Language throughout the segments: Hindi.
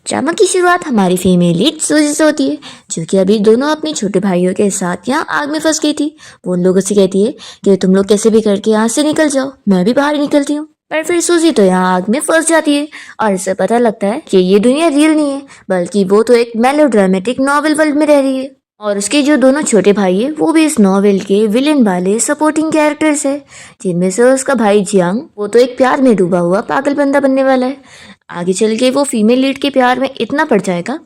ड्रामा की शुरुआत हमारी फीमेल लीड सूजी से होती है, जो कि अभी दोनों अपने छोटे भाइयों के साथ यहाँ आग में फंस गई थी। वो उन लोगों से कहती है कि तुम लोग कैसे भी करके यहाँ से निकल जाओ, मैं भी बाहर निकलती हूँ। पर फिर सूजी तो यहाँ आग में फंस जाती है और इसे पता लगता है कि ये दुनिया रियल नहीं है, बल्कि वो तो एक मेलोड्रामेटिक नॉवल वर्ल्ड में रह रही है। और उसके जो दोनों छोटे भाई है वो भी इस नॉवेल के विलेन वाले सपोर्टिंग कैरेक्टर्स है, जिनमें से उसका भाई जियांग, वो तो एक प्यार में डूबा हुआ पागल बंदा बनने वाला है। आगे चल के वो फीमेल लीड के प्यार में इतना पड़ जाएगा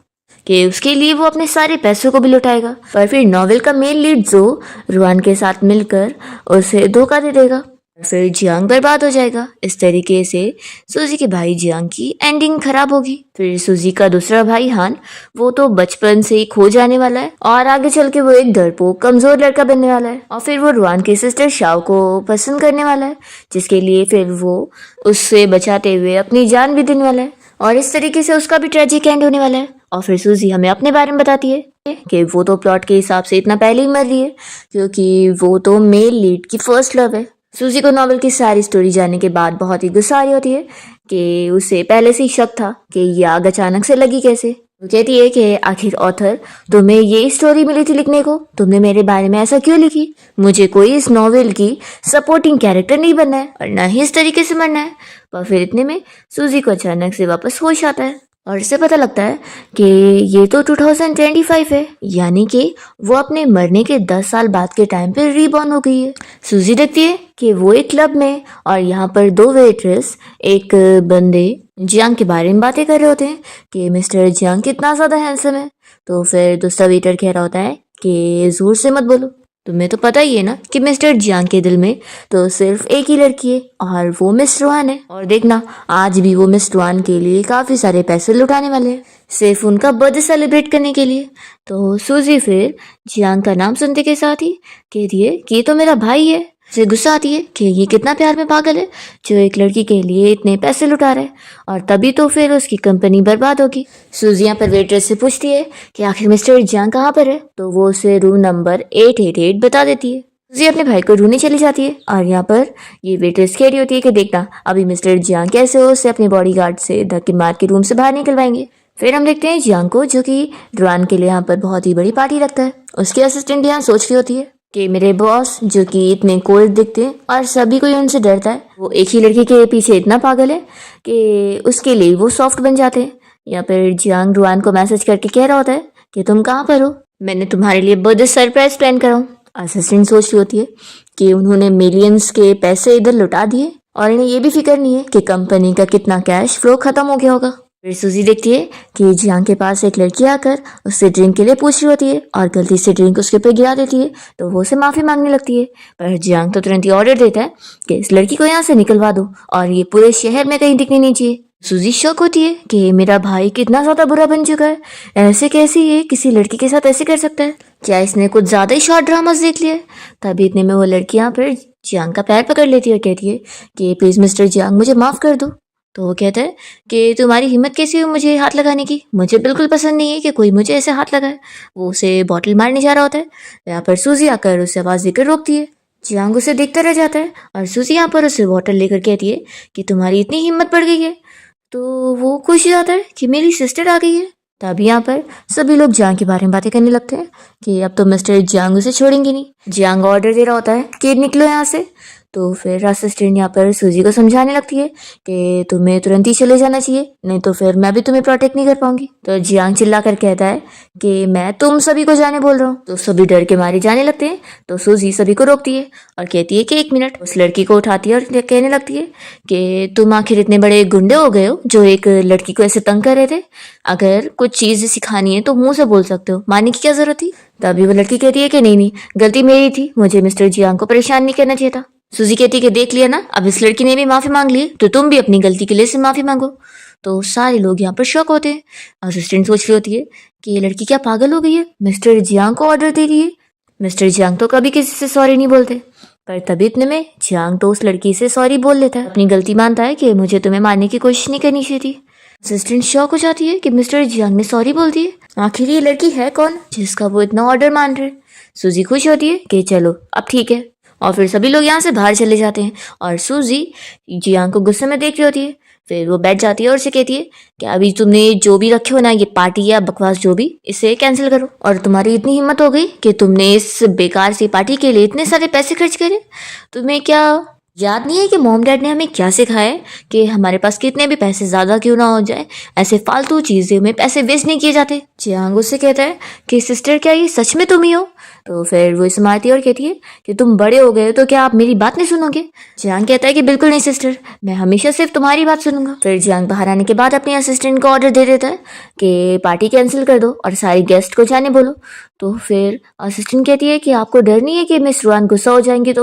कि उसके लिए वो अपने सारे पैसों को भी लुटाएगा। पर फिर नॉवेल का मेन लीड जो रुआन के साथ मिलकर उसे धोखा दे देगा, फिर जियांग बर्बाद हो जाएगा। इस तरीके से सूजी के भाई जियांग की एंडिंग खराब होगी। फिर सूजी का दूसरा भाई हान, वो तो बचपन से ही खो जाने वाला है और आगे चल के वो एक डरपोक कमजोर लड़का बनने वाला है। और फिर वो रुआन की सिस्टर शाओ को पसंद करने वाला है, जिसके लिए फिर वो उससे बचाते हुए अपनी जान भी देने वाला है। और इस तरीके से उसका भी ट्रेजिक एंड होने वाला है। और फिर सूजी हमें अपने बारे में बताती है कि वो तो प्लॉट के हिसाब से इतना पहले ही मर रही है, क्योंकि वो तो मेल लीड की फर्स्ट लव है। सूजी को नॉवल की सारी स्टोरी जानने के बाद बहुत ही गुस्सा आ रही होती है कि उसे पहले से ही शक था कि ये आग अचानक से लगी कैसे। वो कहती है कि आखिर ऑथर, तुम्हें ये स्टोरी मिली थी लिखने को, तुमने मेरे बारे में ऐसा क्यों लिखी? मुझे कोई इस नॉवेल की सपोर्टिंग कैरेक्टर नहीं बनना है और ना ही इस तरीके से मरना है। पर फिर इतने में सूजी को अचानक से वापस होश आता है और इसे पता लगता है कि ये तो 2025 है, यानी कि वो अपने मरने के 10 साल बाद के टाइम पे रीबॉर्न हो गई है। सूजी देखती है कि वो एक क्लब में और यहाँ पर दो वेट्रेस एक बंदे जियांग के बारे में बातें कर रहे होते हैं कि मिस्टर जियांग कितना ज्यादा हैंडसम है। तो फिर दूसरा वेटर कह रहा होता है कि जोर से मत बोलो, तुम्हें तो पता ही है ना कि मिस्टर जियांग के दिल में तो सिर्फ एक ही लड़की है और वो मिस रुआन है। और देखना, आज भी वो मिस रुआन के लिए काफी सारे पैसे लुटाने वाले हैं, सिर्फ उनका बर्थडे सेलिब्रेट करने के लिए। तो सूजी फिर जियांग का नाम सुनते के साथ ही कहती है कि ये तो मेरा भाई है। उसे गुस्सा आती है कि ये कितना प्यार में पागल है जो एक लड़की के लिए इतने पैसे लुटा रहा है, और तभी तो फिर उसकी कंपनी बर्बाद होगी। सूजी यहाँ पर वेट्रेस से पूछती है कि आखिर मिस्टर जियांग कहाँ पर है, तो वो उसे रूम नंबर 888 बता देती है। सूजी अपने भाई को ढूंढने चली जाती है और यहाँ पर ये वेट्रेस कह रही होती है कि देखना अभी मिस्टर जियांग कैसे हो उसे अपने बॉडीगार्ड से धक्के मार के रूम से बाहर निकलवाएंगे। फिर हम देखते हैं जियांग को, जो कि रुआन के लिए यहाँ पर बहुत ही बड़ी पार्टी रखता है। उसकी असिस्टेंट यहाँ सोच रही होती है कि मेरे बॉस, जो कि इतने कोल्ड दिखते हैं और सभी कोई उनसे डरता है, वो एक ही लड़की के पीछे इतना पागल है कि उसके लिए वो सॉफ्ट बन जाते हैं। या फिर जियांग रुआन को मैसेज करके कह रहा होता है कि तुम कहाँ पर हो, मैंने तुम्हारे लिए बर्थडे सरप्राइज प्लान करा हूँ। असिस्टेंट सोच रही होती है कि उन्होंने मिलियंस के पैसे इधर लुटा दिए और इन्हें ये भी फिक्र नहीं है कि कंपनी का कितना कैश फ्लो खत्म हो गया होगा। फिर सूजी देखती है कि जियांग के पास एक लड़की आकर उससे ड्रिंक के लिए पूछ रही होती है और गलती से ड्रिंक उसके ऊपर गिरा देती है, तो वो उसे माफी मांगने लगती है। पर जियांग तो तुरंत ही ऑर्डर देता है कि इस लड़की को यहाँ से निकलवा दो और ये पूरे शहर में कहीं दिखनी नहीं चाहिए। सूजी शौक होती है कि मेरा भाई कितना ज्यादा बुरा बन चुका है, ऐसे कैसे ये किसी लड़की के साथ ऐसे कर सकता है, क्या इसने कुछ ज्यादा ही शॉर्ट ड्रामास देख लिया है। तभी इतने में वो लड़की यहाँ पर जियांग का पैर पकड़ लेती है और कहती है कि प्लीज मिस्टर जियांग मुझे माफ कर दो। तो वो कहता है कि तुम्हारी हिम्मत कैसी हुई मुझे हाथ लगाने की, मुझे बिल्कुल पसंद नहीं है कि कोई मुझे ऐसे हाथ लगाए। वो उसे बॉटल मारने जा रहा होता है, यहाँ पर सूजी आकर उसे आवाज देकर रोकती है। जियांग उसे देखता रह जाता है और सूजी यहाँ पर उसे बॉटल लेकर कहती है कि तुम्हारी इतनी हिम्मत बढ़ गई है। तो वो खुश हो जाता है कि मेरी सिस्टर आ गई है। तभी यहाँ पर सभी लोग जियांग के बारे में बातें करने लगते हैं कि अब तो मिस्टर जियांग उसे छोड़ेंगे नहीं। जियांग ऑर्डर दे रहा होता है कि निकलो यहाँ से। तो फिर असिस्टेंट यहाँ पर सूजी को समझाने लगती है कि तुम्हें तुरंत ही चले जाना चाहिए, नहीं तो फिर मैं भी तुम्हें प्रोटेक्ट नहीं कर पाऊंगी। तो जियांग चिल्ला कर कहता है कि मैं तुम सभी को जाने बोल रहा हूँ। तो सभी डर के मारे जाने लगते हैं। तो सूजी सभी को रोकती है और कहती है कि 1 मिनट। उस लड़की को उठाती है और कहने लगती है कि तुम आखिर इतने बड़े गुंडे हो गए हो जो एक लड़की को ऐसे तंग कर रहे थे, अगर कुछ चीजें सिखानी है तो मुंह से बोल सकते हो, मानने की क्या जरूरत थी। तभी वो लड़की कहती है कि नहीं, गलती मेरी थी, मुझे मिस्टर जियांग को परेशान नहीं करना चाहिए था। सूजी कहती है कि देख लिया ना, अब इस लड़की ने भी माफी मांग ली, तो तुम भी अपनी गलती के लिए से माफी मांगो। तो सारे लोग यहाँ पर शॉक होते हैं। असिस्टेंट सोच रही होती है कि ये लड़की क्या पागल हो गई है, मिस्टर जियांग को ऑर्डर दे रही है। मिस्टर जियांग तो कभी किसी से सॉरी नहीं बोलते। पर तभी इतने में जियांग तो उस लड़की से सॉरी बोल लेता है, अपनी गलती मानता है कि मुझे तुम्हें मारने की कोशिश नहीं करनी चाहिए थी। असिस्टेंट शॉक हो जाती है कि मिस्टर जियांग ने सॉरी बोल दी है, आखिर ये लड़की है कौन जिसका वो इतना ऑर्डर मान रहे। सूजी खुश होती है कि चलो अब ठीक है, और फिर सभी लोग यहाँ से बाहर चले जाते हैं और सूजी जियांग को गुस्से में देख रही होती है। फिर वो बैठ जाती है और उसे कहती है कि अभी तुमने जो भी रखे हो ना, ये पार्टी या बकवास जो भी, इसे कैंसिल करो। और तुम्हारी इतनी हिम्मत हो गई कि तुमने इस बेकार सी पार्टी के लिए इतने सारे पैसे खर्च करे। तुम्हें क्या याद नहीं है कि मॉम डैड ने हमें क्या सिखाया है कि हमारे पास कितने भी पैसे ज़्यादा क्यों ना हो जाए, ऐसे फालतू चीज़ें में पैसे वेस्ट नहीं किए जाते। जियांग उससे कहता है कि सिस्टर क्या ये सच में तुम ही हो? तो फिर वो इसे मारती है और कहती है कि तुम बड़े हो गए हो तो क्या आप मेरी बात नहीं सुनोगे? जियांग कहता है कि बिल्कुल नहीं सिस्टर, मैं हमेशा सिर्फ तुम्हारी बात सुनूंगा। फिर जियांग बाहर आने के बाद अपने असिस्टेंट को ऑर्डर दे देता है कि पार्टी कैंसिल कर दो और सारी गेस्ट को जाने बोलो। तो फिर असिस्टेंट कहती है कि आपको डर नहीं है कि मिस रुआन गुस्सा हो जाएंगी?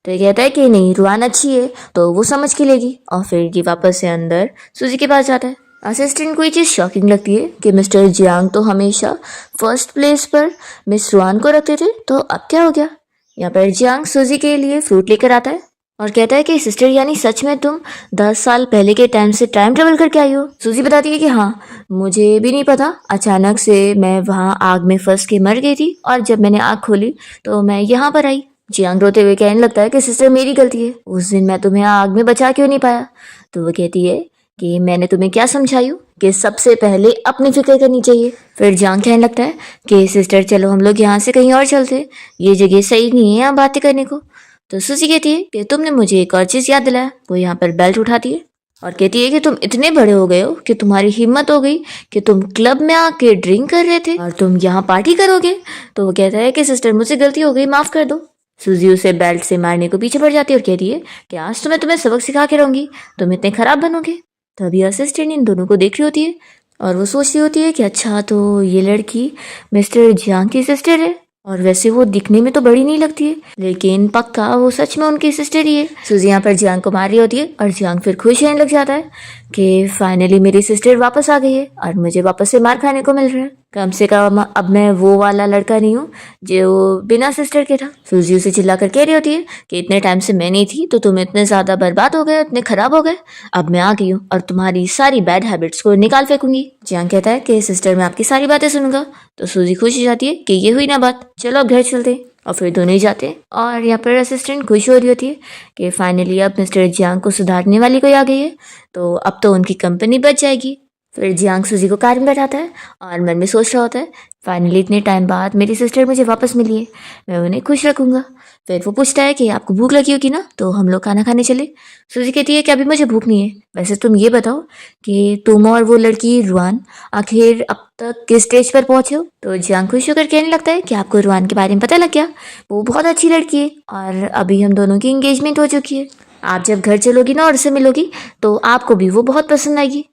तो ये कहता है कि नहीं, रुआन अच्छी है तो वो समझ के लेगी। और फिर ये वापस से अंदर सूजी के पास जाता है। असिस्टेंट को ये चीज़ शॉकिंग लगती है कि मिस्टर जियांग तो हमेशा फर्स्ट प्लेस पर मिस रुआन को रखते थे, तो अब क्या हो गया? यहाँ पर जियांग सूजी के लिए फ्रूट लेकर आता है और कहता है कि सिस्टर यानी सच में तुम 10 साल पहले के टाइम से टाइम ट्रेवल करके आई हो? सूजी बताती है कि हाँ, मुझे भी नहीं पता, अचानक से मैं वहाँ आग में फंस के मर गई थी और जब मैंने आँख खोली तो मैं यहाँ पर आई। जियांग रोते हुए कहने लगता है कि सिस्टर मेरी गलती है, उस दिन मैं तुम्हें आग में बचा क्यों नहीं पाया? तो वो कहती है कि मैंने तुम्हें क्या समझाई हूँ कि सबसे पहले अपनी फिक्र करनी चाहिए। फिर जियांग कहने लगता है कि सिस्टर चलो हम लोग यहाँ से कहीं और चलते, ये जगह सही नहीं है यहाँ बातें करने को। तो सूजी कहती है कि तुमने मुझे एक और चीज़ याद दिलाया। वो यहाँ पर बेल्ट उठाती है और कहती है कि तुम इतने बड़े हो गए हो कि तुम्हारी हिम्मत हो गई कि तुम क्लब में आके ड्रिंक कर रहे थे और तुम यहाँ पार्टी करोगे। तो वो कहता है कि सिस्टर मुझसे गलती हो गई, माफ़ कर दो। सूजी उसे बेल्ट से मारने को पीछे पड़ जाती है और कहती है कि आज तो मैं तुम्हें सबक सिखा के रहूंगी, तुम इतने खराब बनोगे। तभी असिस्टेंट इन दोनों को देख रही होती है और वो सोच रही होती है कि अच्छा तो ये लड़की मिस्टर जियांग की सिस्टर है, और वैसे वो दिखने में तो बड़ी नहीं लगती है, लेकिन पक्का वो सच में उनकी सिस्टर ही है। सूजी यहाँ पर जियांग को मार रही होती है और जियांग फिर खुश रहने लग जाता है कि फाइनली मेरी सिस्टर वापस आ गई है और मुझे वापस से मार खाने को मिल रहा है। कम से कम अब मैं वो वाला लड़का नहीं हूँ जो बिना सिस्टर के था। सूजी उसे चिल्ला कर कह रही होती है कि इतने टाइम से मैं नहीं थी तो तुम इतने ज़्यादा बर्बाद हो गए, इतने खराब हो गए, अब मैं आ गई हूँ और तुम्हारी सारी बैड हैबिट्स को निकाल फेंकूंगी। जियांग कहता है कि सिस्टर मैं आपकी सारी बातें सुनूंगा। तो सूजी खुश हो जाती है कि ये हुई ना बात, चलो अब घर चलते हैं। और फिर दोनों ही जाते हैं और यहाँ पर असिस्टेंट खुश हो रही होती है कि फाइनली अब मिस्टर जियांग को सुधारने वाली कोई आ गई है, तो अब तो उनकी कंपनी बच जाएगी। फिर जियांग सूजी को कार में बैठाता है और मन में सोच रहा होता है फाइनली इतने टाइम बाद मेरी सिस्टर मुझे वापस मिली है, मैं उन्हें खुश रखूंगा। फिर वो पूछता है कि आपको भूख लगी होगी ना, तो हम लोग खाना खाने चले। सूजी कहती है कि अभी मुझे भूख नहीं है, वैसे तुम ये बताओ कि तुम और वो लड़की रुआन आखिर अब तक किस स्टेज पर पहुंचे हो? तो जियांग खुश होकर कहने लगता है कि आपको रुआन के बारे में पता लग गया, वो बहुत अच्छी लड़की है और अभी हम दोनों की एंगेजमेंट हो चुकी है। आप जब घर चलोगी ना और उससे मिलोगी तो आपको भी वो बहुत पसंद आएगी।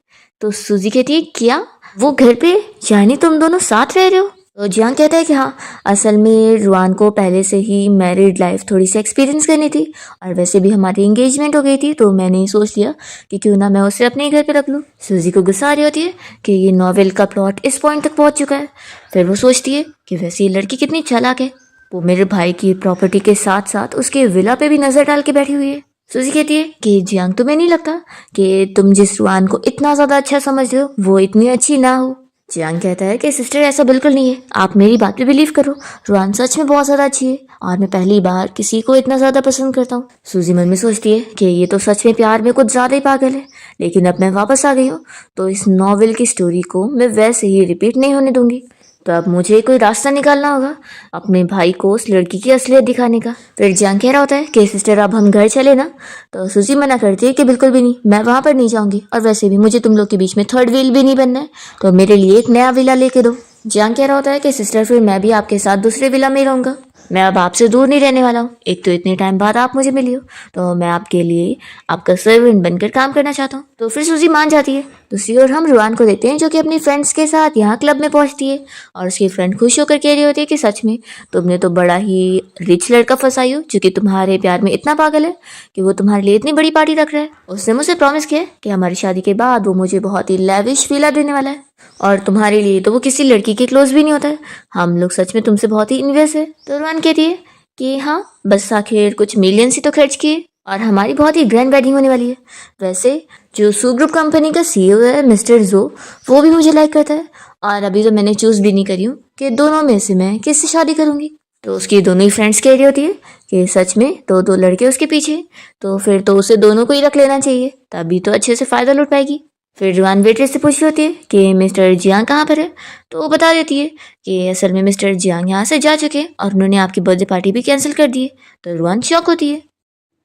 तो सूजी कहती है क्या वो घर पे, यानी तुम दोनों साथ रह रहे हो? तो जियांग कहता है कि हाँ, असल में रुआन को पहले से ही मैरिड लाइफ थोड़ी सी एक्सपीरियंस करनी थी और वैसे भी हमारी एंगेजमेंट हो गई थी, तो मैंने सोच लिया कि क्यों ना मैं उसे अपने घर पे रख लूँ। सूजी को गुस्सा आ रही होती है कि ये नॉवेल का प्लॉट इस पॉइंट तक पहुँच चुका है। फिर वो सोचती है कि वैसे ये लड़की कितनी चालाक है, वो मेरे भाई की प्रॉपर्टी के साथ साथ उसके विला पे भी नजर डाल के बैठी हुई है। सूजी कहती है कि जियांग तुम्हें नहीं लगता कि तुम जिस रुआन को इतना ज्यादा अच्छा समझ रहे हो वो इतनी अच्छी ना हो? जियांग कहता है कि सिस्टर ऐसा बिल्कुल नहीं है, आप मेरी बात पे बिलीव करो, रुआन सच में बहुत ज्यादा अच्छी है और मैं पहली बार किसी को इतना ज्यादा पसंद करता हूँ। सूजी मन में सोचती है कि ये तो सच में प्यार में कुछ ज्यादा ही पागल है, लेकिन अब मैं वापस आ गई हूँ तो इस नॉवेल की स्टोरी को मैं वैसे ही रिपीट नहीं होने दूंगी। तो अब मुझे कोई रास्ता निकालना होगा अपने भाई को उस लड़की की असलियत दिखाने का। फिर जियांग कह रहा होता है कि सिस्टर अब हम घर चले ना, तो सूजी मना करती है कि बिल्कुल भी नहीं, मैं वहां पर नहीं जाऊंगी और वैसे भी मुझे तुम लोग के बीच में थर्ड व्हील भी नहीं बनना है, तो मेरे लिए एक नया विला लेके दो। जियांग कह रहा होता है कि सिस्टर फिर मैं भी आपके साथ दूसरे विला में रहूंगा, मैं अब आपसे दूर नहीं रहने वाला हूँ, एक तो इतने टाइम बाद आप मुझे मिली हो तो मैं आपके लिए आपका सर्वेंट बनकर काम करना चाहता हूँ। तो फिर सूजी मान जाती है। दूसरी ओर हम रुआन को देखते हैं जो कि अपनी फ्रेंड्स के साथ यहाँ क्लब में पहुँचती है और उसकी फ्रेंड खुश होकर कह रही होती है कि सच में तुमने तो बड़ा ही रिच लड़का फंसाई हो जो कि तुम्हारे प्यार में इतना पागल है कि वो तुम्हारे लिए इतनी बड़ी पार्टी रख रहा है। उसने मुझसे प्रॉमिस किया है कि हमारी शादी के बाद वो मुझे बहुत ही लेविश विला देने वाला है और तुम्हारे लिए तो वो किसी लड़की के क्लोज भी नहीं होता है, हम लोग सच में तुमसे बहुत ही इन्वेस है। तो रुआन कहती है कि हाँ बस आखिर कुछ मिलियंस ही तो खर्च किए और हमारी बहुत ही ग्रैंड वेडिंग होने वाली है। वैसे जो सू ग्रुप कंपनी का CEO है मिस्टर जो, वो भी मुझे लाइक करता है और अभी तो मैंने चूज भी नहीं करी हूँ कि दोनों में से मैं किससे शादी करूंगी। तो उसकी दोनों ही फ्रेंड्स कह रही होती है कि सच में तो दो लड़के उसके पीछे हैं, तो फिर तो उसे दोनों को ही रख लेना चाहिए, तभी तो अच्छे से फ़ायदा लुट पाएगी। फिर रुआन वेट्रेस से पूछ रही होती है कि मिस्टर जियांग कहाँ पर है, तो वो बता देती है कि असल में मिस्टर जियांग यहाँ से जा चुके हैं और उन्होंने आपकी बर्थडे पार्टी भी कैंसिल कर दी है। तो रुआन शॉक होती है।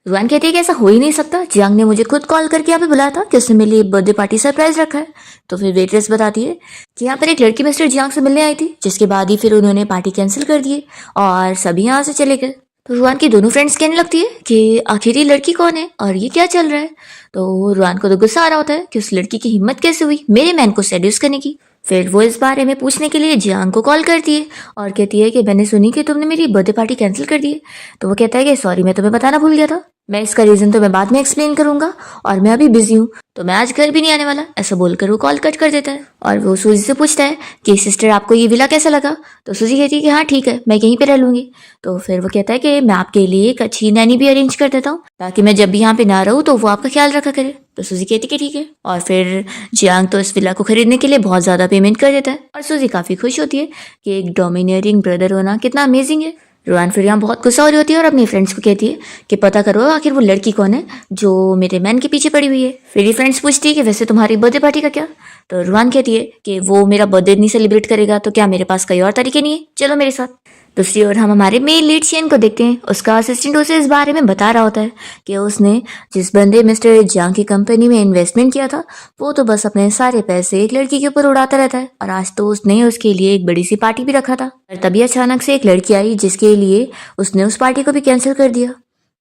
रुआन कहती है कि ऐसा हो ही नहीं सकता, जियांग ने मुझे खुद कॉल करके यहाँ पे बुलाया था कि उसने मेरे लिए बर्थडे पार्टी सरप्राइज रखा है। तो फिर वेट्रेस बताती है कि यहाँ पर एक लड़की मिस्टर जियांग से मिलने आई थी, जिसके बाद ही फिर उन्होंने पार्टी कैंसिल कर दी और सभी यहाँ से चले गए। तो रुआन की दोनों फ्रेंड्स कहने लगती है कि आखिर ये लड़की कौन है और ये क्या चल रहा है। तो रुआन को तो गुस्सा आ रहा होता है कि उस लड़की की हिम्मत कैसे हुई मेरे मैन को सेड्यूस करने की। फिर वो इस बारे में पूछने के लिए जियांग को कॉल करती है और कहती है कि मैंने सुनी कि तुमने मेरी बर्थडे पार्टी कैंसिल कर दी है। तो वो कहता है कि सॉरी, मैं तुम्हें बताना भूल गया था, मैं इसका रीज़न तो मैं बाद में एक्सप्लेन करूंगा और मैं अभी बिजी हूँ, तो मैं आज घर भी नहीं आने वाला। ऐसा बोलकर वो कॉल कट कर देता है और वो सूजी से पूछता है कि सिस्टर आपको ये विला कैसा लगा। तो सूजी कहती है कि हाँ ठीक है, मैं यहीं पे रह लूंगी। तो फिर वो कहता है कि मैं आपके लिए एक अच्छी नैनी भी अरेंज कर देता हूँ ताकि मैं जब भी यहाँ पे ना रहूँ तो वो आपका ख्याल रखा करे। तो सूजी कहती है कि ठीक है, और फिर जियांग तो इस विला को खरीदने के लिए बहुत ज़्यादा पेमेंट कर देता है और सूजी काफ़ी खुश होती है कि एक डोमिनेटिंग ब्रदर होना कितना अमेजिंग है। रुआन फिर यहाँ बहुत गुस्सा हो रही होती है और अपनी फ्रेंड्स को कहती है कि पता करो आखिर वो लड़की कौन है जो मेरे मैन के पीछे पड़ी हुई है। फिर ये फ्रेंड्स पूछती है कि वैसे तुम्हारी बर्थडे पार्टी का क्या। तो रुआन कहती है कि वो मेरा बर्थडे नहीं सेलिब्रेट करेगा तो क्या मेरे पास कोई और तरीके नहीं है, चलो मेरे साथ। दूसरी ओर हम हमारे मेन लीड शेन को देखते हैं। उसका असिस्टेंट उसे इस बारे में बता रहा होता है कि उसने जिस बंदे मिस्टर जियांग की कंपनी में इन्वेस्टमेंट किया था वो तो बस अपने सारे पैसे एक लड़की के ऊपर उड़ाता रहता है और आज तो उसने उसके लिए एक बड़ी सी पार्टी भी रखा था और तभी अचानक से एक लड़की आई जिसके लिए उसने उस पार्टी को भी कैंसिल कर दिया।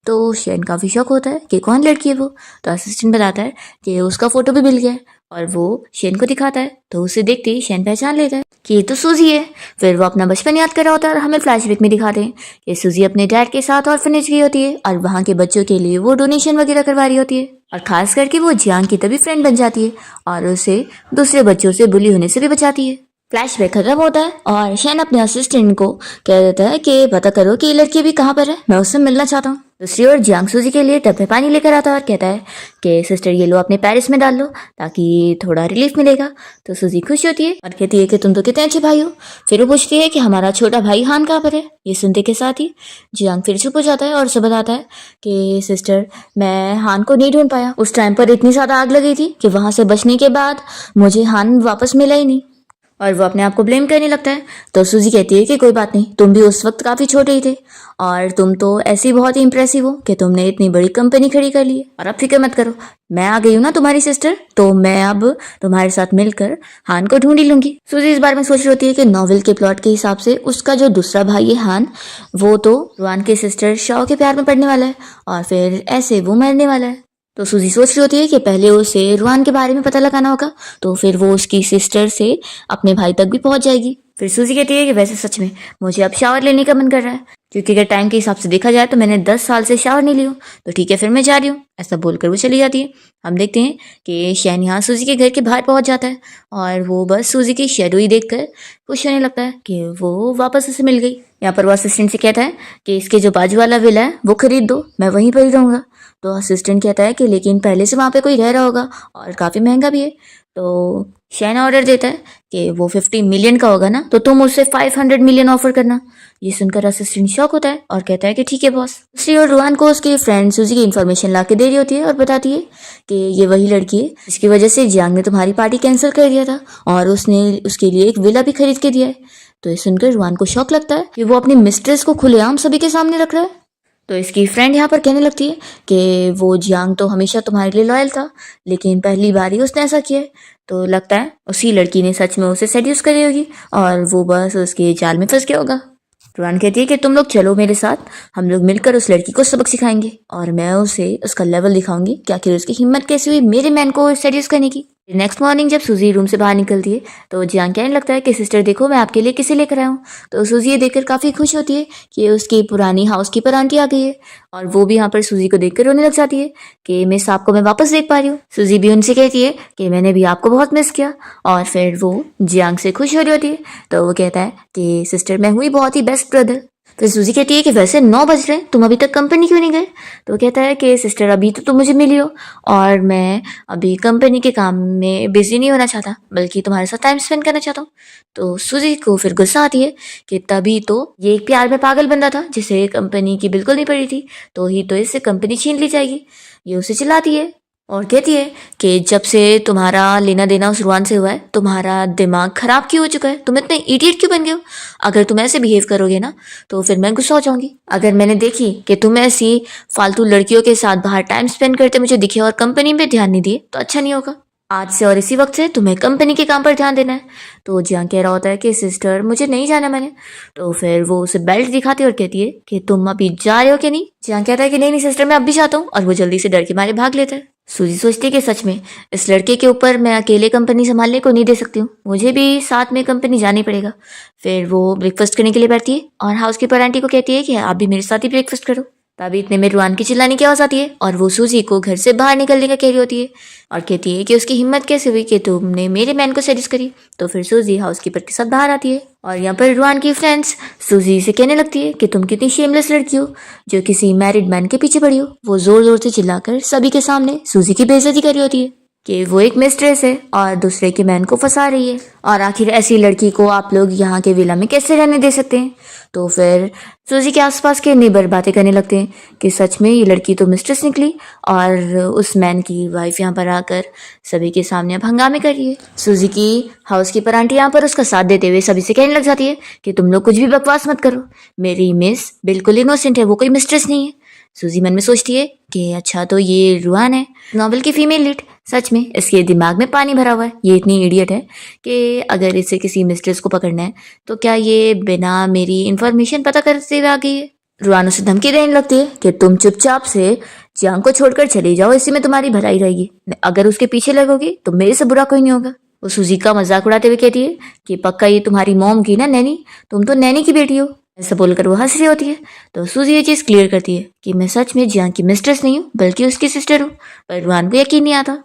तो शेन काफ़ी शौक होता है कि कौन लड़की है वो। तो असिस्टेंट बताता है कि उसका फोटो भी मिल गया है और वो शेन को दिखाता है। तो उसे देखते ही शेन पहचान लेता है कि ये तो सूजी है। फिर वो अपना बचपन याद कर रहा होता है और हमें फ्लैशबैक में दिखाते हैं कि सूजी अपने डैड के साथ ऑर्फनेज गई होती है और वहाँ के बच्चों के लिए वो डोनेशन वगैरह करवा रही होती है और खास करके वो जियांग की तभी फ्रेंड बन जाती है और उसे दूसरे बच्चों से बुली होने से भी बचाती है। फ्लैशबैक खत्म होता है और शेन अपने असिस्टेंट को कह देता है कि पता करो कि ये लड़की भी कहाँ पर है, मैं उससे मिलना चाहता हूँ। दूसरी ओर जियांग सूजी के लिए टब में पानी लेकर आता है और कहता है कि सिस्टर ये लो अपने पेरिस में डाल लो ताकि थोड़ा रिलीफ मिलेगा। तो सूजी खुश होती है और कहती है कि तुम तो कितने अच्छे भाई हो। फिर वो पूछती है कि हमारा छोटा भाई हान कहाँ पर है। ये सुनते के साथ ही जियांग फिर चुप हो जाता है और उसे बताता है कि सिस्टर मैं हान को नहीं ढूंढ पाया, उस टाइम पर इतनी ज़्यादा आग लगी थी कि वहाँ से बचने के बाद मुझे हान वापस मिला ही नहीं और वो अपने आप को ब्लेम करने लगता है। तो सूजी कहती है कि कोई बात नहीं, तुम भी उस वक्त काफ़ी छोटे ही थे और तुम तो ऐसी बहुत ही इंप्रेसिव हो कि तुमने इतनी बड़ी कंपनी खड़ी कर ली है और अब फिक्र मत करो, मैं आ गई हूँ ना तुम्हारी सिस्टर, तो मैं अब तुम्हारे साथ मिलकर हान को ढूंढ ही लूंगी। सूजी इस बारे में सोच रही होती है कि नॉवेल के प्लॉट के हिसाब से उसका जो दूसरा भाई है हान, वो तो रुआन के सिस्टर शाओ के प्यार में पड़ने वाला है और फिर ऐसे वो मरने वाला है। तो सूजी सोच रही होती है कि पहले उसे रुआन के बारे में पता लगाना होगा, तो फिर वो उसकी सिस्टर से अपने भाई तक भी पहुंच जाएगी। फिर सूजी कहती है कि वैसे सच में मुझे अब शावर लेने का मन कर रहा है, क्योंकि अगर टाइम के हिसाब से देखा जाए तो मैंने 10 साल से शावर नहीं लिया, तो ठीक है फिर मैं जा रही हूँ। ऐसा बोलकर वो चली जाती है। हम देखते हैं कि शैन यहाँ सूजी के घर के बाहर पहुंच जाता है और वो बस सूजी की शेडो ही देखकर खुश होने लगता है कि वो वापस उसे मिल गई। यहाँ पर वो असिस्टेंट से कहता है कि इसके जो बाजू वाला विला है वो खरीद दो, मैं वहीं पर ही रहूँगा। तो असिस्टेंट कहता है कि लेकिन पहले से वहाँ पे कोई रह रहा होगा और काफ़ी महंगा भी है। तो शैन ऑर्डर देता है कि वो 50 मिलियन का होगा ना, तो तुम उससे 500 मिलियन ऑफर करना। ये सुनकर असिस्टेंट शॉक होता है और कहता है कि ठीक है बॉस। दूसरी ओर रुआन को उसकी फ्रेंड सूजी की इन्फॉर्मेशन ला के दे रही होती है और बताती है कि ये वही लड़की है जिसकी वजह से जियांग ने तुम्हारी पार्टी कैंसिल कर दिया था और उसने उसके लिए एक विला भी खरीद के दिया है। तो ये सुनकर रुआन को शौक लगता है कि वो अपनी मिस्ट्रेस को खुलेआम सभी के सामने रख रहा है। तो इसकी फ्रेंड यहाँ पर कहने लगती है कि वो जियांग तो हमेशा तुम्हारे लिए लॉयल था, लेकिन पहली बार ही उसने ऐसा किया है, तो लगता है उसी लड़की ने सच में उसे सेड्यूस करी होगी और वो बस उसके जाल में फंस गया होगा। रुआन कहती है कि तुम लोग चलो मेरे साथ, हम लोग मिलकर उस लड़की को सबक सिखाएंगे और मैं उसे उसका लेवल दिखाऊंगी कि आखिर उसकी हिम्मत कैसे हुई मेरे मैन को सेड्यूस करने की। नेक्स्ट मॉर्निंग जब सूजी रूम से बाहर निकलती है तो जियांग कहने लगता है कि सिस्टर देखो मैं आपके लिए किसे लेकर आया हूँ। तो सूजी ये देखकर काफ़ी खुश होती है कि उसकी पुरानी हाउसकीपर आंटी आ गई है और वो भी यहाँ पर सूजी को देखकर रोने लग जाती है कि मिस आपको मैं वापस देख पा रही हूँ। सूजी भी उनसे कहती है कि मैंने भी आपको बहुत मिस किया और फिर वो जियांग से खुश हो रही होती है। तो वो कहता है कि सिस्टर मैं हुई बहुत ही बेस्ट ब्रदर। फिर सूजी कहती है कि वैसे 9 बज रहे हैं, तुम अभी तक कंपनी क्यों नहीं गए? तो वो कहता है कि सिस्टर अभी तो तुम मुझे मिली हो और मैं अभी कंपनी के काम में बिजी नहीं होना चाहता, बल्कि तुम्हारे साथ टाइम स्पेंड करना चाहता हूँ। तो सूजी को फिर गुस्सा आती है कि तभी तो ये एक प्यार में पागल बंदा था जिसे कंपनी की बिल्कुल नहीं पड़ी थी, तो ही तो इससे कंपनी छीन ली जाएगी। ये उसे चिल्लाती है और कहती है कि जब से तुम्हारा लेना देना उस रुआन से हुआ है, तुम्हारा दिमाग खराब क्यों हो चुका है? तुम इतने इडियट क्यों बन गए हो? अगर तुम ऐसे बिहेव करोगे ना तो फिर मैं गुस्सा हो जाऊंगी। अगर मैंने देखी कि तुम ऐसी फालतू लड़कियों के साथ बाहर टाइम स्पेंड करते मुझे दिखे और कंपनी में ध्यान नहीं दिए तो अच्छा नहीं होगा। आज से और इसी वक्त से तुम्हें कंपनी के काम पर ध्यान देना है। तो जियांग कह रहा होता है कि सिस्टर मुझे नहीं जाना मैंने। तो फिर वो उसे बेल्ट दिखाती है और कहती है कि तुम अभी जा रहे हो कि नहीं? जियांग कहता है कि नहीं नहीं सिस्टर, मैं अब भी जाता हूँ, और वो जल्दी से डर के मारे भाग लेता है। सूजी सोचती है कि सच में इस लड़के के ऊपर मैं अकेले कंपनी संभालने को नहीं दे सकती हूँ, मुझे भी साथ में कंपनी जाना ही पड़ेगा। फिर वो ब्रेकफास्ट करने के लिए बैठती है और हाउसकीपर आंटी को कहती है कि आप भी मेरे साथ ही ब्रेकफास्ट करो। तभी इतने में रुआन की चिल्लाने की आवाज आती है और वो सूजी को घर से बाहर निकलने का कह रही होती है और कहती है कि उसकी हिम्मत कैसे हुई कि तुमने मेरे मैन को सजेस्ट करी। तो फिर सूजी हाउसकीपर के साथ बाहर आती है और यहाँ पर रुआन की फ्रेंड्स सूजी से कहने लगती है कि तुम कितनी शेमलेस लड़की हो जो किसी मैरिड मैन के पीछे पड़ी हो। वो जोर जोर से चिल्लाकर सभी के सामने सूजी की बेइज्जती कर रही होती है कि वो एक मिस्ट्रेस है और दूसरे के मैन को फंसा रही है, और आखिर ऐसी लड़की को आप लोग यहाँ के विला में कैसे रहने दे सकते हैं। तो फिर सूजी के आसपास के नेबर बातें करने लगते हैं कि सच में ये लड़की तो मिस्ट्रेस निकली और उस मैन की वाइफ यहाँ पर आकर सभी के सामने अब हंगामे कर रही है। सूजी की हाउसकीपर आंटी यहाँ पर उसका साथ देते हुए सभी से कहने लग जाती है कि तुम लोग कुछ भी बकवास मत करो, मेरी मिस बिल्कुल इनोसेंट है, वो कोई मिस्ट्रेस नहीं है। सूजी मन में सोचती है कि अच्छा तो ये रुआन है, नॉवल की फीमेल लीड। सच में इसके दिमाग में पानी भरा हुआ है, ये इतनी इडियट है कि अगर इसे किसी मिस्ट्रेस को पकड़ना है तो क्या ये बिना मेरी इन्फॉर्मेशन पता करते हुए आ गई है। रुआन उसे धमकी देने लगती है कि तुम चुपचाप से जियांग को छोड़कर चली जाओ, इसी में तुम्हारी भलाई रहेगी, अगर उसके पीछे लगोगी तो मेरे से बुरा कोई नहीं होगा। वो सूजी का मजाक उड़ाते हुए कहती है कि पक्का ये तुम्हारी मॉम की ना नैनी, तुम तो नैनी की बेटी हो। ऐसा बोलकर वो हंस रही होती है। तो सूजी ये चीज क्लियर करती है कि मैं सच में जियांग की मिस्ट्रेस नहीं हूँ बल्कि उसकी सिस्टर हूँ, पर रुआन को यकीन नहीं आता।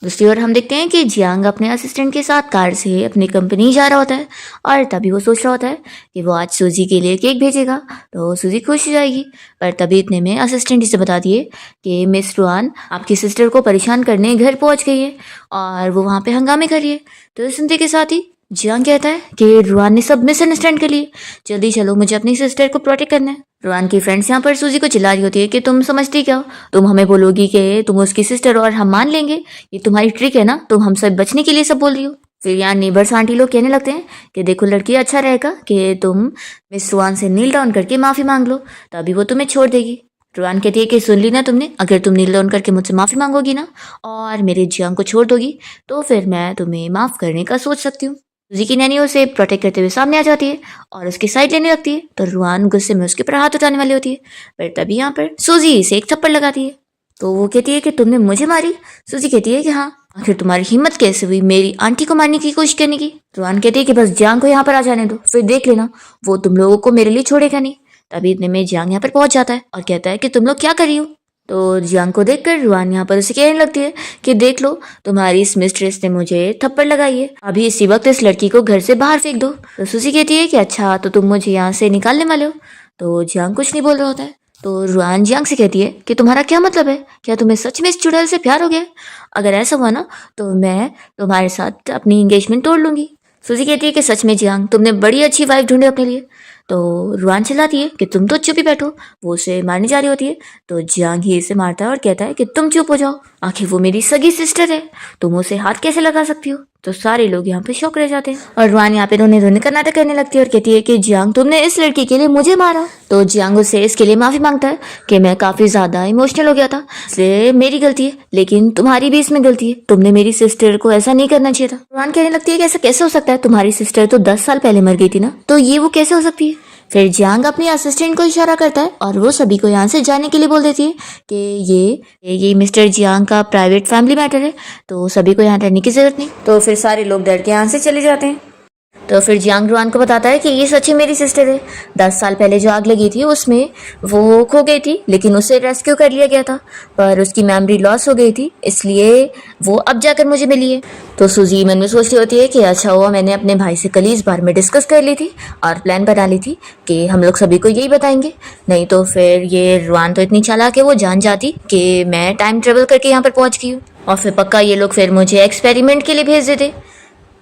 दूसरी ओर हम देखते हैं कि जियांग अपने असिस्टेंट के साथ कार से अपनी कंपनी जा रहा होता है और तभी वो सोच रहा होता है कि वो आज सूजी के लिए केक भेजेगा तो सूजी खुश हो जाएगी। पर तभी इतने में असिस्टेंट इसे बता दिए कि मिस रुआन आपकी सिस्टर को परेशान करने घर पहुंच गई है और वो वहाँ पे हंगामे कर रही है। तो सुनते के साथ ही जियांग कहता है कि रुआन ने सब मिसअंडरस्टैंड कर लिए, जल्दी चलो मुझे अपनी सिस्टर को प्रोटेक्ट करना है। रुआन की फ्रेंड्स यहाँ पर सूजी को चिल्ला रही होती है कि तुम समझती क्या हो, तुम हमें बोलोगी कि तुम उसकी सिस्टर और हम मान लेंगे, ये तुम्हारी ट्रिक है ना, तुम हम सब बचने के लिए सब बोल रही हो। फिर यहाँ नेबर्स आंटी लोग कहने लगते हैं कि देखो लड़की, अच्छा रहेगा कि तुम मिस रुआन से नील डाउन करके माफी मांग लो, तभी वो तुम्हें छोड़ देगी। रुआन कहती है कि सुन ली ना तुमने, अगर तुम नील डाउन करके मुझसे माफी मांगोगी ना और मेरे जियांग को छोड़ दोगी तो फिर मैं तुम्हें माफ करने का सोच सकती हूँ। सूजी की नैनी उसे प्रोटेक्ट करते हुए सामने आ जाती है और उसकी साइड लेने लगती है। तो रुआन गुस्से में उसके ऊपर हाथ उठाने वाली होती है, पर तभी यहाँ पर सूजी इसे एक थप्पड़ लगाती है। तो वो कहती है कि तुमने मुझे मारी। सूजी कहती है कि हाँ, आखिर तुम्हारी हिम्मत कैसे हुई मेरी आंटी को मारने की कोशिश करने की। रुआन कहती है कि बस जियांग को यहाँ पर आ जाने दो, फिर देख लेना वो तुम लोगों को मेरे लिए छोड़ेगा नहीं। तभी इतने में जियांग यहाँ पर पहुंच जाता है और कहता है कि तुम लोग क्या कर रही हो। तो जियांग को देखकर रुआन यहाँ पर उसे कहने लगती है कि देख लो तुम्हारी इस मिस्ट्रेस ने मुझे थप्पड़ लगाई है, अभी इसी वक्त इस लड़की को घर से बाहर फेंक दो। तो सूजी कहती है कि अच्छा तो तुम मुझे यहाँ से निकालने वाले हो। तो जियांग कुछ नहीं बोल रहा होता है। तो रुआन जियांग से कहती है कि तुम्हारा क्या मतलब है, क्या तुम्हें सच में इस चुड़ैल से प्यार हो गया? अगर ऐसा हुआ ना तो मैं तुम्हारे साथ अपनी एंगेजमेंट तोड़ लूंगी। सूजी कहती है कि सच में जियांग तुमने बड़ी अच्छी वाइफ ढूंढी अपने लिए। तो रुआन चिल्लाती है कि तुम तो चुप ही बैठो। वो उसे मारने जा रही होती है तो जियांग ही इसे मारता है और कहता है कि तुम चुप हो जाओ, आखिर वो मेरी सगी सिस्टर है, तुम उसे हाथ कैसे लगा सकती हो। तो सारे लोग यहाँ पे शौक रह जाते हैं और रुआन यहाँ पे रोने धोने का नाटक करने लगती है और कहती है कि जियांग तुमने इस लड़की के लिए मुझे मारा। तो जियांग उससे इसके लिए माफी मांगता है कि मैं काफी ज्यादा इमोशनल हो गया था, इसलिए मेरी गलती है, लेकिन तुम्हारी भी इसमें गलती है, तुमने मेरी सिस्टर को ऐसा नहीं करना चाहिए था। रुआन कहने लगती है कि ऐसा कैसे हो सकता है, तुम्हारी सिस्टर तो 10 साल पहले मर गई थी ना, तो ये वो कैसे हो सकती है। फिर जियांग अपनी असिस्टेंट को इशारा करता है और वो सभी को यहाँ से जाने के लिए बोल देती है कि ये मिस्टर जियांग का प्राइवेट फैमिली मैटर है, तो सभी को यहाँ रहने की जरूरत नहीं। तो फिर सारे लोग डर के यहाँ से चले जाते हैं। तो फिर जियांग रुआन को बताता है कि ये सच में मेरी सिस्टर है। 10 साल पहले जो आग लगी थी उसमें वो खो गई थी, लेकिन उसे रेस्क्यू कर लिया गया था, पर उसकी मेमोरी लॉस हो गई थी, इसलिए वो अब जाकर मुझे मिली है। तो सूजी मन में सोच रही होती है कि अच्छा हुआ मैंने अपने भाई से कल ही इस बारे में डिस्कस कर ली थी और प्लान बना ली थी कि हम लोग सभी को यही बताएंगे, नहीं तो फिर ये रुआन तो इतनी चालाक है वो जान जाती कि मैं टाइम ट्रेवल करके यहाँ पर पहुँच गई हूँ, और फिर पक्का ये लोग फिर मुझे एक्सपेरिमेंट के लिए भेज देते।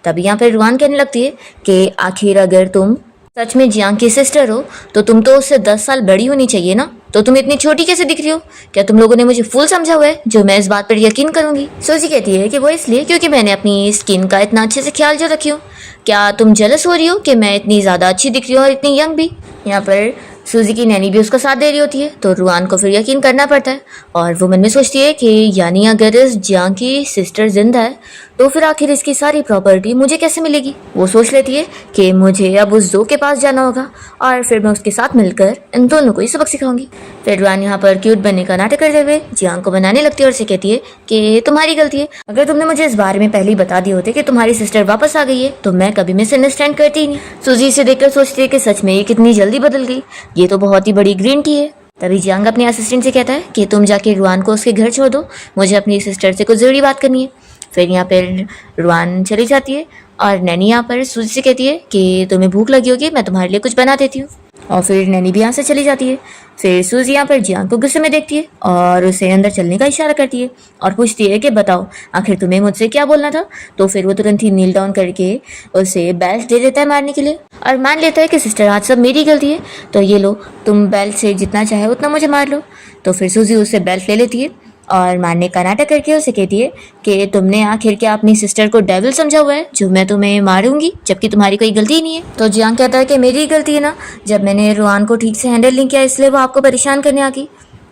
तभी यहाँ पर रुआन कहने लगती है कि आखिर अगर तुम सच में जियांग की सिस्टर हो तो तुम तो उससे 10 साल बड़ी होनी चाहिए ना, तो तुम इतनी छोटी कैसे दिख रही हो? क्या तुम लोगों ने मुझे फूल समझा हुआ है जो मैं इस बात पर यकीन करूंगी? सूजी कहती है कि वो इसलिए क्योंकि मैंने अपनी स्किन का इतना अच्छे से ख्याल जो रखी हूँ। क्या तुम जेलस हो रही हो कि मैं इतनी ज़्यादा अच्छी दिख रही हूँ और इतनी यंग भी? यहाँ पर सूजी की नैनी भी उसका साथ दे रही होती है, तो रुआन को फिर यकीन करना पड़ता है और वो मन में सोचती है कि यानी अगर इस जियांग की सिस्टर जिंदा है तो फिर आखिर इसकी सारी प्रॉपर्टी मुझे कैसे मिलेगी? वो सोच लेती है कि मुझे अब उस जो के पास जाना होगा और फिर मैं उसके साथ मिलकर इन दोनों को ही सबक सिखाऊंगी। फिर रुआन यहाँ पर क्यूट बनने का नाटक करते हुए जियांग को बनाने लगती है और उसे कहती है कि तुम्हारी गलती है, अगर तुमने मुझे इस बारे में पहले ही बता दिए होते कि तुम्हारी सिस्टर वापस आ गई है तो मैं कभी मिसअंडरस्टैंड करती ही नहीं। सूजी इसे देखकर सोचती है कि सच में ये कितनी जल्दी बदल गई, ये तो बहुत ही बड़ी ग्रीन टी है। तभी जियांग अपने असिस्टेंट से कहता है कि तुम जाके रुआन को उसके घर छोड़ दो, मुझे अपनी सिस्टर से कुछ जरूरी बात करनी है। फिर यहाँ पर रुआन चली जाती है और नैनी यहाँ पर सूजी से कहती है कि तुम्हें भूख लगी होगी, मैं तुम्हारे लिए कुछ बना देती हूँ, और फिर नैनी भी यहाँ से चली जाती है। फिर सूजी यहाँ पर जियांग को गुस्से में देखती है और उसे अंदर चलने का इशारा करती है और पूछती है कि बताओ आखिर तुम्हें मुझसे क्या बोलना था? तो फिर वो तुरंत ही नील डाउन करके उसे बेल्ट दे देता है मारने के लिए और मान लेता है कि सिस्टर आज सब मेरी गलती है, तो ये लो तुम बेल्ट से जितना चाहे उतना मुझे मार लो। तो फिर सूजी उससे बेल्ट ले लेती है और मारने का नाटक करके उसे कहती है कि तुमने आखिर क्या अपनी सिस्टर को डेविल समझा हुआ है जो मैं तुम्हें मारूंगी जबकि तुम्हारी कोई गलती ही नहीं है? तो जियांग कहता है कि मेरी गलती है ना, जब मैंने रुआन को ठीक से हैंडल नहीं किया इसलिए वो आपको परेशान करने आ गई।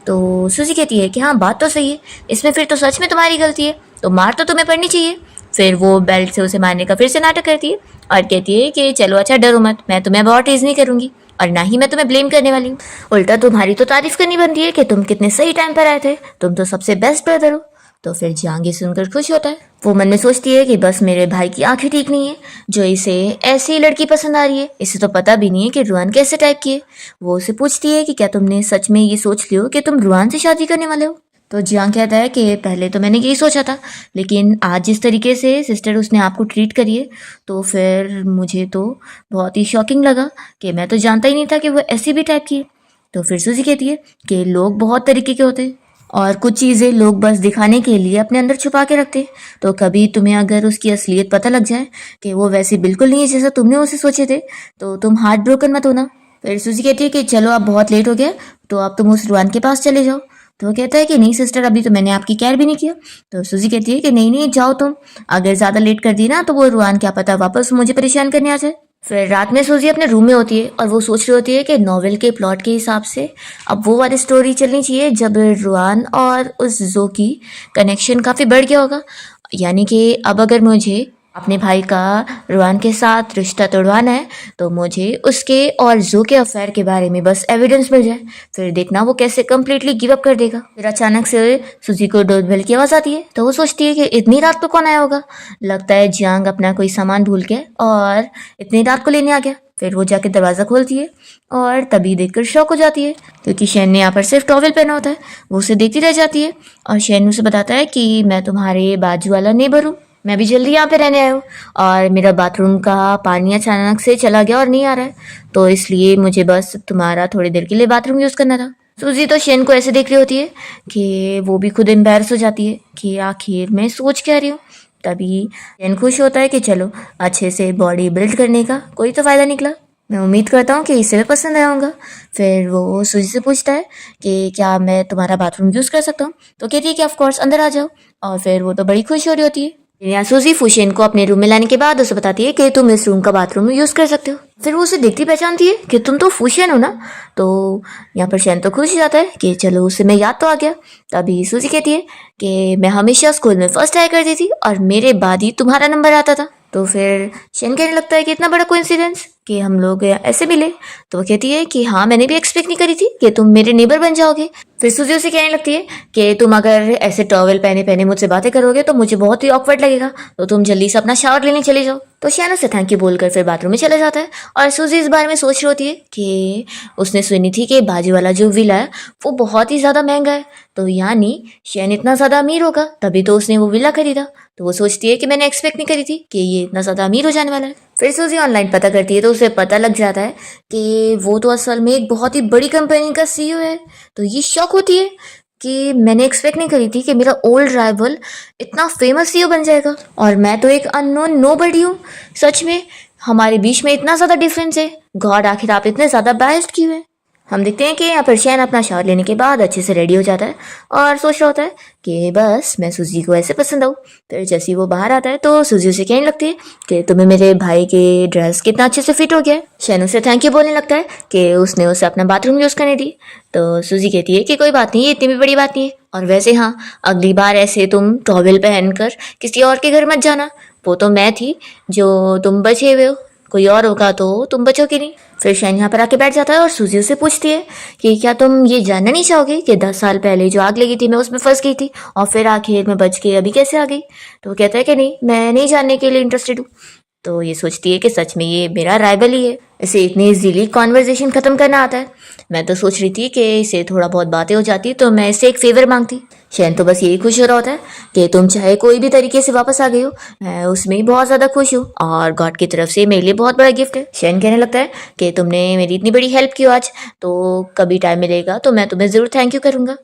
तो सूजी कहती है कि हाँ बात तो सही है, इसमें फिर तो सच में तुम्हारी गलती है, तो मार तो तुम्हें पड़नी चाहिए। फिर वो बेल्ट से उसे मारने का फिर से नाटक करती है और कहती है कि चलो अच्छा डरो मत, मैं तुम्हें बहुत टीज नहीं करूंगी और ना ही मैं तुम्हें ब्लेम करने वाली हूँ, उल्टा तुम्हारी तो तारीफ करनी बनती है कि तुम कितने सही टाइम पर आए थे, तुम तो सबसे बेस्ट ब्रदर हो। तो फिर जियांग ये सुनकर खुश होता है। वो मन में सोचती है कि बस मेरे भाई की आंखें ठीक नहीं है जो इसे ऐसी लड़की पसंद आ रही है, इसे तो पता भी नहीं है कि रुआन कैसे टाइप की है। वो उसे पूछती है कि क्या तुमने सच में ये सोच लियो कि तुम रुआन से शादी करने वाले हो? तो जियांग कहता है कि पहले तो मैंने यही सोचा था, लेकिन आज जिस तरीके से सिस्टर उसने आपको ट्रीट करी है तो फिर मुझे तो बहुत ही शॉकिंग लगा कि मैं तो जानता ही नहीं था कि वो ऐसी भी टाइप की है। तो फिर सूजी कहती है कि लोग बहुत तरीके के होते हैं और कुछ चीज़ें लोग बस दिखाने के लिए अपने अंदर छुपा के रखते, तो कभी तुम्हें अगर उसकी असलियत पता लग जाए कि वो वैसे बिल्कुल नहीं है जैसा तुमने उसे सोचे थे तो तुम हार्ट ब्रोकन मत होना। फिर सूजी कहती है कि चलो अब बहुत लेट हो गया तो अब तुम उस रुआन के पास चले जाओ। तो वो कहता है कि नहीं सिस्टर अभी तो मैंने आपकी केयर भी नहीं किया। तो सूजी कहती है कि नहीं नहीं जाओ तुम, अगर ज़्यादा लेट कर दी ना तो वो रुआन क्या पता वापस मुझे परेशान करने आ जाए। फिर रात में सूजी अपने रूम में होती है और वो सोच रही होती है कि नॉवेल के प्लॉट के हिसाब से अब वो वाली स्टोरी चलनी चाहिए जब रुआन और उस जो की कनेक्शन काफ़ी बढ़ गया होगा, यानी कि अब अगर मुझे अपने भाई का रुआन के साथ रिश्ता तोड़वाना है तो मुझे उसके और जो के अफेयर के बारे में बस एविडेंस मिल जाए, फिर देखना वो कैसे कम्प्लीटली गिव अप कर देगा। फिर अचानक से सूजी को डोरबेल की आवाज़ आती है तो वो सोचती है कि इतनी रात को कौन आया होगा, लगता है जियांग अपना कोई सामान भूल के और इतनी रात को लेने आ गया। फिर वो जाके दरवाज़ा खोलती है और तभी देखकर शॉक हो जाती है क्योंकि शैन ने यहाँ पर सिर्फ टॉवेल पहना होता है। वो उसे देखती रह जाती है और शैन उसे बताता है कि मैं तुम्हारे बाजू वाला नेबर हूँ, मैं भी जल्दी यहाँ पे रहने आया हूँ और मेरा बाथरूम का पानी अचानक से चला गया और नहीं आ रहा है, तो इसलिए मुझे बस तुम्हारा थोड़ी देर के लिए बाथरूम यूज़ करना था। सूजी तो शेन को ऐसे देख रही होती है कि वो भी खुद एम्बैरस हो जाती है कि आखिर मैं सोच क्या रही हूँ। तभी शेन खुश होता है कि चलो अच्छे से बॉडी बिल्ड करने का कोई तो फ़ायदा निकला, मैं उम्मीद करता हूँ कि इसे भी पसंद आया होगा। फिर वो सूजी से पूछता है कि क्या मैं तुम्हारा बाथरूम यूज़ कर सकता हूँ, तो कहती है कि ऑफ कोर्स अंदर आ जाओ, और फिर वो तो बड़ी खुश हो रही होती है। यहाँ सूजी फुशेन को अपने रूम में लाने के बाद उसे बताती है कि तुम इस रूम का बाथरूम यूज़ कर सकते हो। फिर वो उसे देखती पहचानती है कि तुम तो फुशेन हो ना, तो यहाँ पर शैन तो खुश हो जाता है कि चलो उसे मैं याद तो आ गया। तभी सूजी कहती है कि मैं हमेशा स्कूल में फर्स्ट आया करती थी और मेरे बाद ही तुम्हारा नंबर आता था। तो फिर शैन कहने लगता है कि इतना बड़ा कोइंसिडेंस, कि हम लोग ऐसे मिले। तो वो कहती है कि हाँ, मैंने भी एक्सपेक्ट नहीं करी थी कि तुम मेरे नेबर बन जाओगे। फिर सूजी उसे कहने लगती है कि तुम अगर ऐसे टॉवेल पहने पहने मुझसे बातें करोगे तो मुझे बहुत ही ऑकवर्ड लगेगा, तो तुम जल्दी से अपना शावर लेने चले जाओ। तो शैन उसे थैंक यू बोलकर फिर बाथरूम में चला जाता है और सूजी इस बारे में सोच रही होती है कि उसने सुनी थी कि बाजू वाला जो विला है वो बहुत ही ज़्यादा महंगा है, तो यानी शैन इतना ज़्यादा अमीर होगा तभी तो उसने वो विला खरीदा। तो वो सोचती है कि मैंने एक्सपेक्ट नहीं करी थी कि ये इतना ज़्यादा अमीर हो जाने वाला है। फिर सूजी ऑनलाइन पता करती है तो उसे पता लग जाता है कि वो तो असल में एक बहुत ही बड़ी कंपनी का सीईओ है। तो ये शॉक होती है कि मैंने एक्सपेक्ट नहीं करी थी कि मेरा ओल्ड राइवल इतना फेमस सीईओ बन जाएगा और मैं तो एक अननोन नोबडी हूँ। सच में हमारे बीच में इतना ज़्यादा डिफरेंस है। गॉड, आखिर आप इतने ज़्यादा बायस्ड क्यों हैं? हम देखते हैं कि यहाँ पर शैन अपना शावर लेने के बाद अच्छे से रेडी हो जाता है और सोच रहा होता है कि बस मैं सूजी को ऐसे पसंद आऊँ। फिर जैसे ही वो बाहर आता है तो सूजी उसे कहने लगती है कि तुम्हें मेरे भाई के ड्रेस कितना अच्छे से फिट हो गया है। शैन उसे थैंक यू बोलने लगता है कि उसने उसे अपना बाथरूम यूज़ करने दी। तो सूजी कहती है कि कोई बात नहीं, ये इतनी भी बड़ी बात नहीं है, और वैसे हाँ, अगली बार ऐसे तुम टॉवेल पहनकर किसी और के घर मत जाना। वो तो मैं थी जो तुम बचे हुए हो, कोई और होगा तो तुम बचोगे नहीं। फिर शैन यहाँ पर आके बैठ जाता है और सूजी उसे पूछती है कि क्या तुम ये जानना नहीं चाहोगे कि 10 साल पहले जो आग लगी थी मैं उसमें फंस गई थी और फिर आखिर में बच के अभी कैसे आ गई? तो वो कहता है कि नहीं, मैं नहीं जानने के लिए इंटरेस्टेड हूँ। तो ये सोचती है कि सच में ये मेरा राइवल ही है, इसे इतनी इजीली कॉन्वर्जेशन खत्म करना आता है। मैं तो सोच रही थी कि इसे थोड़ा बहुत बातें हो जाती तो मैं इससे एक फेवर मांगती। शैन तो बस यही खुश हो रहा होता है कि तुम चाहे कोई भी तरीके से वापस आ गई हो, मैं उसमें ही बहुत ज़्यादा खुश हूँ और गॉड की तरफ से मेरे लिए बहुत बड़ा गिफ्ट है। शैन कहने लगता है कि तुमने मेरी इतनी बड़ी हेल्प की आज, तो कभी टाइम मिलेगा तो मैं तुम्हें ज़रूर थैंक यू करूँगा।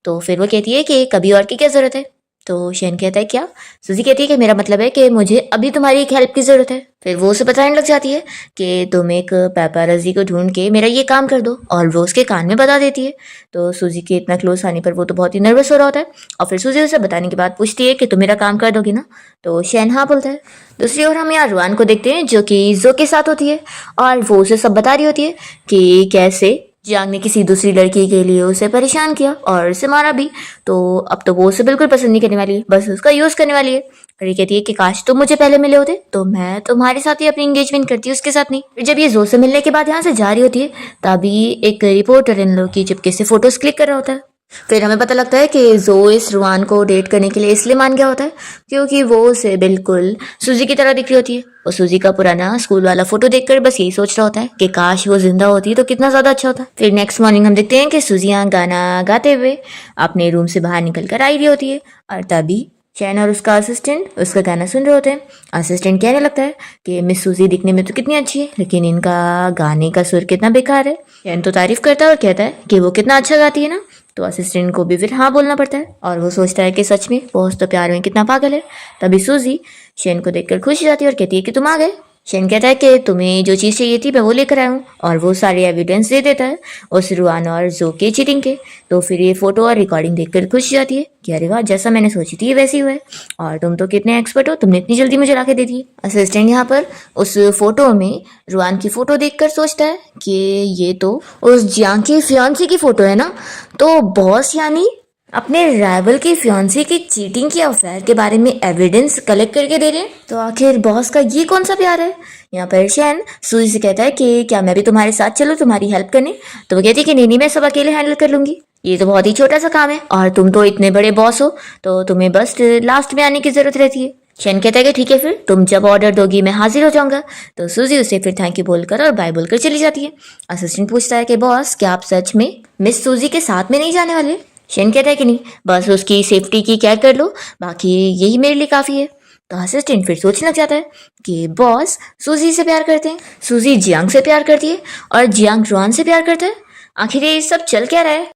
तो फिर वो कहती है कि कभी और की क्या ज़रूरत है? तो शैन कहता है क्या? सूजी कहती है कि मेरा मतलब है कि मुझे अभी तुम्हारी एक हेल्प की ज़रूरत है। फिर वो उसे बताने लग जाती है कि तुम एक पेपरजी को ढूंढ के मेरा ये काम कर दो, और वो उसके कान में बता देती है। तो सूजी के इतना क्लोज आने पर वो तो बहुत ही नर्वस हो रहा होता है और फिर सूजी उसे बताने के बाद पूछती है कि तुम मेरा काम कर दोगी ना? तो शैन हाँ बोलता है। दूसरी ओर हम यहाँ रुआन को देखते हैं जो कि जो के साथ होती है और वो उसे सब बता रही होती है कि कैसे जियांग ने किसी दूसरी लड़की के लिए उसे परेशान किया और उसे मारा भी, तो अब तो वो उसे बिल्कुल पसंद नहीं करने वाली है, बस उसका यूज़ करने वाली है। और ये कहती है कि काश तुम मुझे पहले मिले होते तो मैं तुम्हारे साथ ही अपनी एंगेजमेंट करती, उसके साथ नहीं। फिर जब ये जो से मिलने के बाद यहाँ से जा रही होती है तभी एक रिपोर्टर इन लोग की चुपके से फोटोज क्लिक कर रहा होता है। फिर हमें पता लगता है कि जो इस रुआन को डेट करने के लिए इसलिए मान गया होता है क्योंकि वो उसे बिल्कुल सूजी की तरह दिख रही होती है। और सूजी का पुराना स्कूल वाला फोटो देखकर बस यही सोच रहा होता है कि काश वो जिंदा होती तो कितना ज्यादा अच्छा होता। फिर नेक्स्ट मॉर्निंग हम देखते हैं कि सूजी यहाँ गाना गाते हुए अपने रूम से बाहर निकल कर आई रही होती है और तभी शैन और उसका असिस्टेंट उसका गाना सुन रहे होते हैं। असिस्टेंट कहने लगता है कि मिस सूजी दिखने में तो कितनी अच्छी है लेकिन इनका गाने का सुर कितना बेकार है। शैन तो तारीफ करता है और कहता है कि वो कितना अच्छा गाती है ना। तो असिस्टेंट को भी फिर हाँ बोलना पड़ता है और वो सोचता है कि सच में बॉस तो प्यार में कितना पागल है। तभी सूजी शैन को देखकर खुश हो जाती है और कहती है कि तुम आ गए। शैन कहता है कि तुम्हें जो चीज़ चाहिए थी मैं वो लेकर आया हूँ और वो सारे एविडेंस दे देता है उस रुआन और जो के चीटिंग के। तो फिर ये फोटो और रिकॉर्डिंग देखकर खुश हो जाती है कि अरे वाह, जैसा मैंने सोची थी वैसी हुआ है और तुम तो कितने एक्सपर्ट हो, तुमने इतनी जल्दी मुझे लाके दे दी। असिस्टेंट यहाँ पर उस फोटो में रुआन की फोटो देखकर सोचता है कि ये तो उस जियांग की फियांसी की फोटो है ना। तो बॉस यानी अपने राइवल की फियांसी की चीटिंग की अफेयर के बारे में एविडेंस कलेक्ट करके दे रहे हैं। तो आखिर बॉस का ये कौन सा प्यार है? यहाँ पर शैन सूजी से कहता है कि क्या मैं भी तुम्हारे साथ चलूं तुम्हारी हेल्प करने? तो वो कहती है कि नहीं नहीं, मैं सब अकेले हैंडल कर लूंगी, ये तो बहुत ही छोटा सा काम है और तुम तो इतने बड़े बॉस हो तो तुम्हें बस लास्ट में आने की जरूरत रहती है। शैन कहता है कि ठीक है, फिर तुम जब ऑर्डर दोगी मैं हाजिर हो जाऊंगा। तो सूजी उसे फिर थैंक यू बोलकर और बाय बोलकर चली जाती है। असिस्टेंट पूछता है कि बॉस क्या आप सच में मिस सूजी के साथ में नहीं जाने वाले? शैन कहता है कि नहीं, बस उसकी सेफ्टी की केयर कर लो, बाकी यही मेरे लिए काफ़ी है। तो असिस्टेंट फिर सोचने लग जाता है कि बॉस सूजी से प्यार करते हैं, सूजी जियांग से प्यार करती है और जियांग रुआन से प्यार करता है, आखिर ये सब चल क्या रहा है?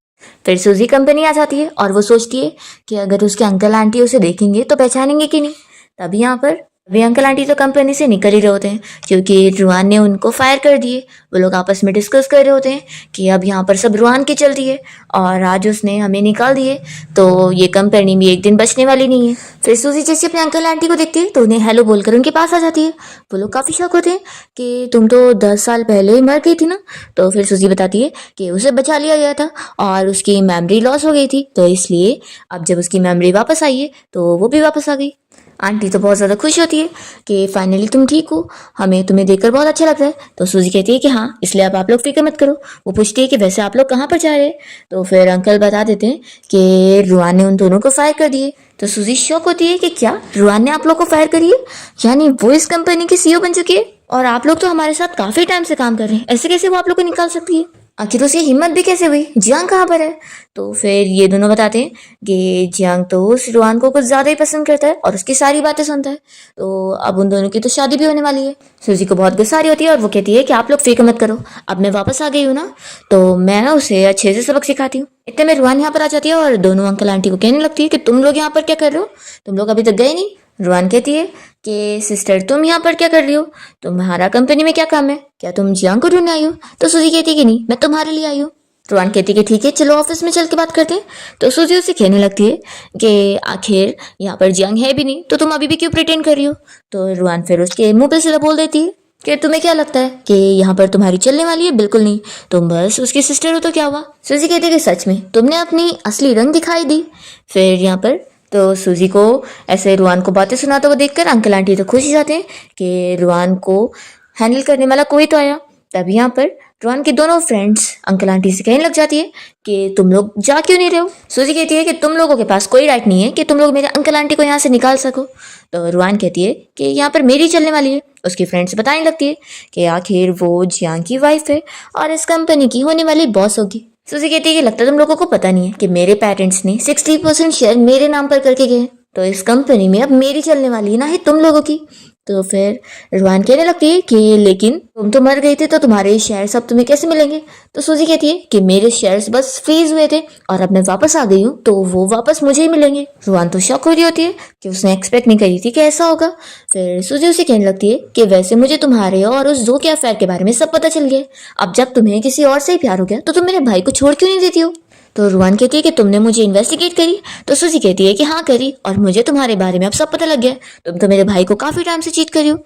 फिर सूजी कंपनी आ जाती है और वो सोचती है कि अगर उसके अंकल आंटी उसे देखेंगे तो पहचानेंगे कि नहीं। तभी यहाँ पर वे अंकल आंटी तो कंपनी से निकल ही रहे होते हैं क्योंकि रुआन ने उनको फायर कर दिए। वो लोग आपस में डिस्कस कर रहे होते हैं कि अब यहाँ पर सब रुआन की चलती है और आज उसने हमें निकाल दिए तो ये कंपनी भी एक दिन बचने वाली नहीं है। फिर सूजी जैसे अपने अंकल आंटी को देखती है तो उन्हें हेलो बोलकर उनके पास आ जाती है। वो लोग काफ़ी शौक होते हैं कि तुम तो 10 साल पहले ही मर गई थी ना। तो फिर सूजी बताती है कि उसे बचा लिया गया था और उसकी मेमोरी लॉस हो गई थी, तो इसलिए अब जब उसकी मेमोरी वापस आई है तो वो भी वापस आ गई। आंटी तो बहुत ज़्यादा खुश होती है कि फाइनली तुम ठीक हो, हमें तुम्हें देखकर बहुत अच्छा लग रहा है। तो सूजी कहती है कि हाँ, इसलिए अब आप लोग फिक्र मत करो। वो पूछती है कि वैसे आप लोग कहाँ पर जा रहे हैं। तो फिर अंकल बता देते हैं कि रुआन ने उन दोनों को फायर कर दिए। तो सूजी शॉक होती है कि क्या रुआन ने आप लोग को फायर करी है, यानी वो इस कंपनी की सीईओ बन चुकी है और आप लोग तो हमारे साथ काफी टाइम से काम कर रहे हैं, ऐसे कैसे वो आप लोग को निकाल सकती है, आखिर उसे हिम्मत भी कैसे हुई, जियांग कहाँ पर है। तो फिर ये दोनों बताते हैं कि जियांग तो उस रुआन को कुछ ज्यादा ही पसंद करता है और उसकी सारी बातें सुनता है। तो अब उन दोनों की तो शादी भी होने वाली है। सूजी को बहुत गुस्सा आ रही होती है और वो कहती है कि आप लोग फिक्र मत करो, अब मैं वापस आ गई हूँ ना, तो मैं ना उसे अच्छे से सबक सिखाती हूँ। इतने में रुआन यहाँ पर आ जाती है और दोनों अंकल आंटी को कहने लगती है कि तुम लोग यहाँ पर क्या कर रहे हो, तुम लोग अभी तक गए नहीं। रुआन कहती है कि सिस्टर तुम यहाँ पर क्या कर रही हो, तुम्हारा कंपनी में क्या काम है, क्या तुम जियांग को ढूंढने आई हो। तो सूजी कहती है कि नहीं, मैं तुम्हारे लिए आई हूँ। रुआन कहती है कि ठीक है, चलो ऑफिस में चल के बात करते हैं। तो सूजी उसे कहने लगती है कि आखिर यहाँ पर जियांग है भी नहीं तो तुम अभी भी क्यों प्रिटेंड कर रही हो। तो रुआन फिर उसके मुंह पे सीधा बोल देती है कि तुम्हें क्या लगता है कि यहाँ पर तुम्हारी चलने वाली है, बिल्कुल नहीं, तुम बस उसकी सिस्टर हो तो क्या हुआ। सूजी कहती है कि सच में तुमने अपनी असली रंग दिखाई दी। फिर यहाँ पर तो सूजी को ऐसे रुआन को बातें सुनाते हुए देखकर अंकल आंटी तो खुश हो जाते हैं कि रुआन को हैंडल करने वाला कोई तो आया। तभी यहाँ पर रुआन के दोनों फ्रेंड्स अंकल आंटी से कहने लग जाती है कि तुम लोग जा क्यों नहीं रहे हो। सूजी कहती है कि तुम लोगों के पास कोई राइट नहीं है कि तुम लोग मेरे अंकल आंटी को यहाँ से निकाल सको। तो रुआन कहती है कि यहाँ पर मेरी चलने वाली है। उसकी फ्रेंड्स बताने लगती है कि आखिर वो जियांग की वाइफ है और इस कंपनी की होने वाली बॉस होगी। सूजी कहती है कि लगता है तुम लोगों को पता नहीं है कि मेरे पेरेंट्स ने 60% शेयर मेरे नाम पर करके गए, तो इस कंपनी में अब मेरी चलने वाली है, ना ही तुम लोगों की। तो फिर रुआन कहने लगती है कि लेकिन तुम तो मर गए थे तो तुम्हारे शेयर सब तुम्हें कैसे मिलेंगे। तो सूजी कहती है कि मेरे शेयर्स बस फ्रीज हुए थे और अब मैं वापस आ गई हूँ तो वो वापस मुझे ही मिलेंगे। रुआन तो शॉक हो रही होती है कि उसने एक्सपेक्ट नहीं करी थी कि ऐसा होगा। फिर सूजी उसे कहने लगती है कि वैसे मुझे तुम्हारे और उस दो के अफेयर के बारे में सब पता चल गया, अब जब तुम्हें किसी और से ही प्यार हो गया तो तुम मेरे भाई को छोड़ क्यों नहीं देती हो। तो रुआन कहती है कि तुमने मुझे इन्वेस्टिगेट करी। तो सूजी कहती है कि हाँ करी, और मुझे तुम्हारे बारे में अब सब पता लग गया, तुम तो मेरे भाई को काफी टाइम से चीट करी हो।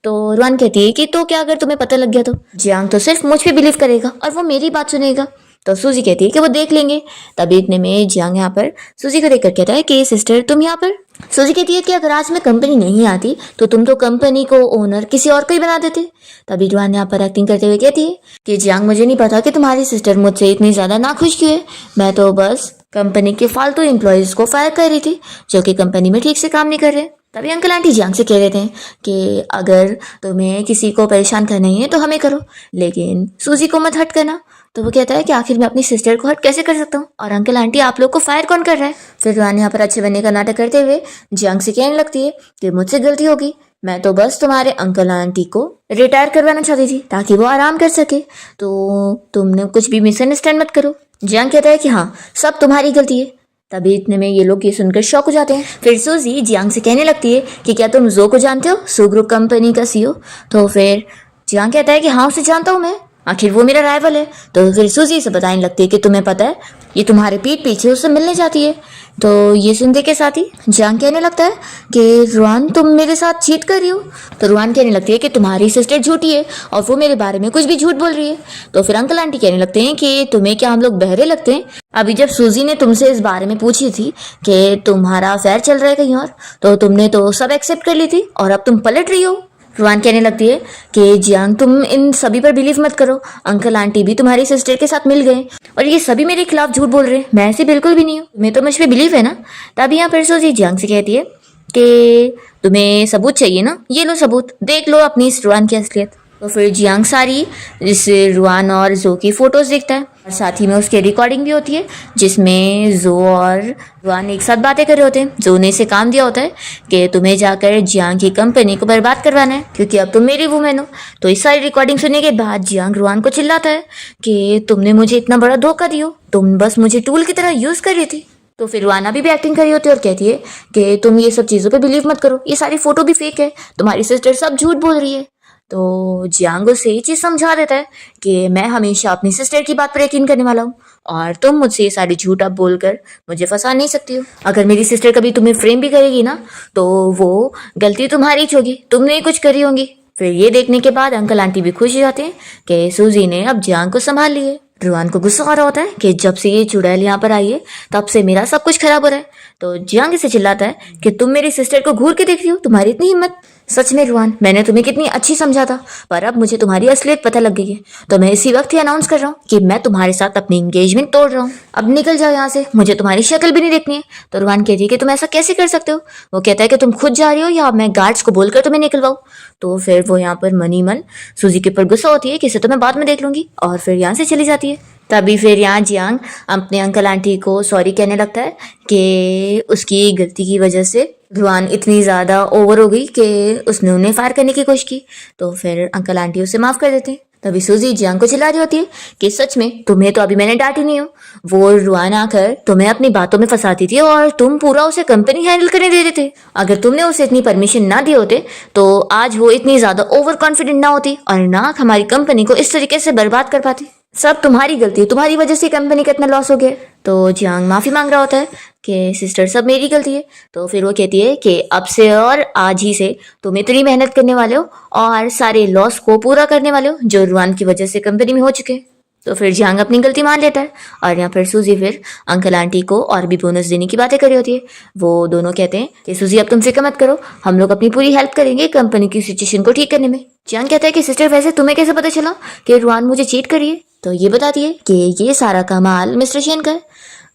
तो रुआन कहती है कि तो क्या अगर तुम्हें पता लग गया तो जियांग तो सिर्फ मुझ पे बिलीव करेगा और वो मेरी बात सुनेगा। तो सूजी कहती है कि वो देख लेंगे। तभी इतने में जियांग यहाँ पर सूजी को देखकर कहता है कि सिस्टर तुम यहाँ पर। सूजी कहती है कि अगर आज मैं कंपनी नहीं आती तो तुम तो कंपनी को ओनर किसी और को ही बना देते। तभी रुआन यहाँ पर एक्टिंग करते हुए कहती है कि जियांग मुझे नहीं पता कि तुम्हारी सिस्टर मुझसे इतनी ज्यादा नाखुश क्यों है, मैं तो बस कंपनी के फालतू एम्प्लॉयज को फायर कर रही थी जो कि कंपनी में ठीक से काम नहीं कर रहे। तभी अंकल आंटी जियांग से कह रहे थे कि अगर तुम्हें किसी को परेशान करना ही है तो हमें करो, लेकिन सूजी को मत हट करना। तो वो कहता है कि आखिर मैं अपनी सिस्टर को हट कैसे कर सकता हूँ, और अंकल आंटी आप लोग को फायर कौन कर रहा है। फिर रुआन यहाँ पर अच्छे बनने का नाटक करते हुए जियांग से कहने लगती है कि मुझसे गलती होगी, मैं तो बस तुम्हारे अंकल आंटी को रिटायर करवाना चाहती थी ताकि वो आराम कर सके, तो तुमने कुछ भी मिसअंडरस्टैंड मत करो। जियांग कहता है कि हाँ सब तुम्हारी गलती है। तभी इतने में ये लोग ये सुनकर शॉक हो जाते हैं। फिर सूजी जियांग से कहने लगती है कि क्या तुम जो को जानते हो, सू ग्रुप कंपनी का सीईओ। तो फिर जियांग कहता है कि हाँ उसे जानता हूँ मैं, आखिर वो मेरा राइवल है। तो फिर सूजी से बताने लगती है कि तुम्हें पता है ये तुम्हारे पीठ पीछे उससे मिलने जाती है। तो ये सुनते के साथ ही जियांग कहने लगता है कि रुआन तुम मेरे साथ चीट कर रही हो। तो रुआन कहने लगती है कि तुम्हारी सिस्टर झूठी है और वो मेरे बारे में कुछ भी झूठ बोल रही है। तो फिर अंकल आंटी कहने लगते हैं कि तुम्हें क्या हम लोग बहरे लगते हैं, अभी जब सूजी ने तुमसे इस बारे में पूछी थी कि तुम्हारा अफेयर चल रहा है कहीं और, तो तुमने तो सब एक्सेप्ट कर ली थी और अब तुम पलट रही हो। रुआन कहने लगती है कि जियांग तुम इन सभी पर बिलीव मत करो, अंकल आंटी भी तुम्हारी सिस्टर के साथ मिल गए और ये सभी मेरे खिलाफ झूठ बोल रहे हैं, मैं ऐसे बिल्कुल भी नहीं हूँ, तुम्हें तो मुझ पे बिलीव है ना। तभी यहाँ फिर सूजी जियांग से कहती है कि तुम्हें सबूत चाहिए ना, ये लो सबूत, देख लो अपनी इस रुआन की असलियत। तो फिर जियांग सारी जिससे रुआन और जो की फोटोज देखता है और साथ ही में उसकी रिकॉर्डिंग भी होती है जिसमें जो और रुआन एक साथ बातें कर रहे होते हैं। जो ने इसे काम दिया होता है कि तुम्हें जाकर जियांग की कंपनी को बर्बाद करवाना है क्योंकि अब तुम मेरी वुमेन हो। तो इस सारी रिकॉर्डिंग सुनने के बाद जियांग रुआन को चिल्लाता है कि तुमने मुझे इतना बड़ा धोखा दिया, तुम बस मुझे टूल की तरह यूज कर रही थी। तो फिर रुआना भी एक्टिंग कर रही होती है और कहती है कि तुम ये सब चीज़ों पे बिलीव मत करो, ये सारी फोटो भी फेक है, तुम्हारी सिस्टर सब झूठ बोल रही है। तो जियांग उसे ये चीज़ समझा देता है कि मैं हमेशा अपनी सिस्टर की बात पर यकीन करने वाला हूँ और तुम मुझसे ये सारी झूठ अब बोलकर मुझे फंसा नहीं सकती हो। अगर मेरी सिस्टर कभी तुम्हें फ्रेम भी करेगी ना तो वो गलती तुम्हारी ही होगी, तुमने ही कुछ करी होंगी। फिर ये देखने के बाद अंकल आंटी भी खुश हो जाते हैं कि सूजी ने अब जियांग को संभाल लिए। रुआन को गुस्सा आ रहा होता है कि जब से ये चुड़ैल यहाँ पर आई है तब से मेरा सब कुछ खराब हो रहा है। तो जियांग इसे चिल्लाता है कि तुम मेरी सिस्टर को घूर के देख रही हो, तुम्हारी इतनी हिम्मत। सच में रुआन, मैंने तुम्हें कितनी अच्छी समझा था, पर अब मुझे तुम्हारी असलियत पता लग गई है। तो मैं इसी वक्त ही अनाउंस कर रहा हूँ कि मैं तुम्हारे साथ अपनी एंगेजमेंट तोड़ रहा हूँ। अब निकल जाओ यहाँ से, मुझे तुम्हारी शक्ल भी नहीं देखनी है। तो रुआन कहती है कि तुम ऐसा कैसे कर सकते हो। वो कहता है कि तुम खुद जा रही हो या मैं गार्ड्स को बोलकर तुम्हें निकलवाऊं। तो फिर वो यहाँ पर मनी मन सूजी के ऊपर गुस्सा होती है कि इसे तो मैं बाद में देख लूंगी, और फिर यहाँ से चली जाती है। तभी फिर यहाँ जियांग अपने अंकल आंटी को सॉरी कहने लगता है कि उसकी गलती की वजह से रुआन इतनी ज़्यादा ओवर हो गई कि उसने उन्हें फायर करने की कोशिश की। तो फिर अंकल आंटी उसे माफ़ कर देते हैं। तभी सूजी जियांग को चिल्ला रही होती है कि सच में तुम्हें तो अभी मैंने डांटी नहीं हो। वो रुआन आकर तुम्हें अपनी बातों में फंसाती थी और तुम पूरा उसे कंपनी हैंडल करने दे रहे थे। अगर तुमने उसे इतनी परमिशन ना दिए होते तो आज वो इतनी ज़्यादा ओवर कॉन्फिडेंट ना होती और ना हमारी कंपनी को इस तरीके से बर्बाद कर पाती। सब तुम्हारी गलती है, तुम्हारी वजह से कंपनी का इतना लॉस हो गया। तो जियांग माफ़ी मांग रहा होता है कि सिस्टर सब मेरी गलती है। तो फिर वो कहती है कि अब से और आज ही से तुम इतनी मेहनत करने वाले हो और सारे लॉस को पूरा करने वाले हो जो रुआन की वजह से कंपनी में हो चुके। तो फिर जियांग अपनी गलती मान लेता है और यहाँ पर सूजी फिर अंकल आंटी को और भी बोनस देने की बातें कर रही होती है। वो दोनों कहते हैं कि सूजी अब तुम फिक्र मत करो, हम लोग अपनी पूरी हेल्प करेंगे कंपनी की सिचुएशन को ठीक करने में। जियांग कहता है कि सिस्टर वैसे तुम्हें कैसे पता चला कि रुआन मुझे चीट कर रही है। तो ये बताती है कि ये सारा कमाल मिस्टर शेन का है।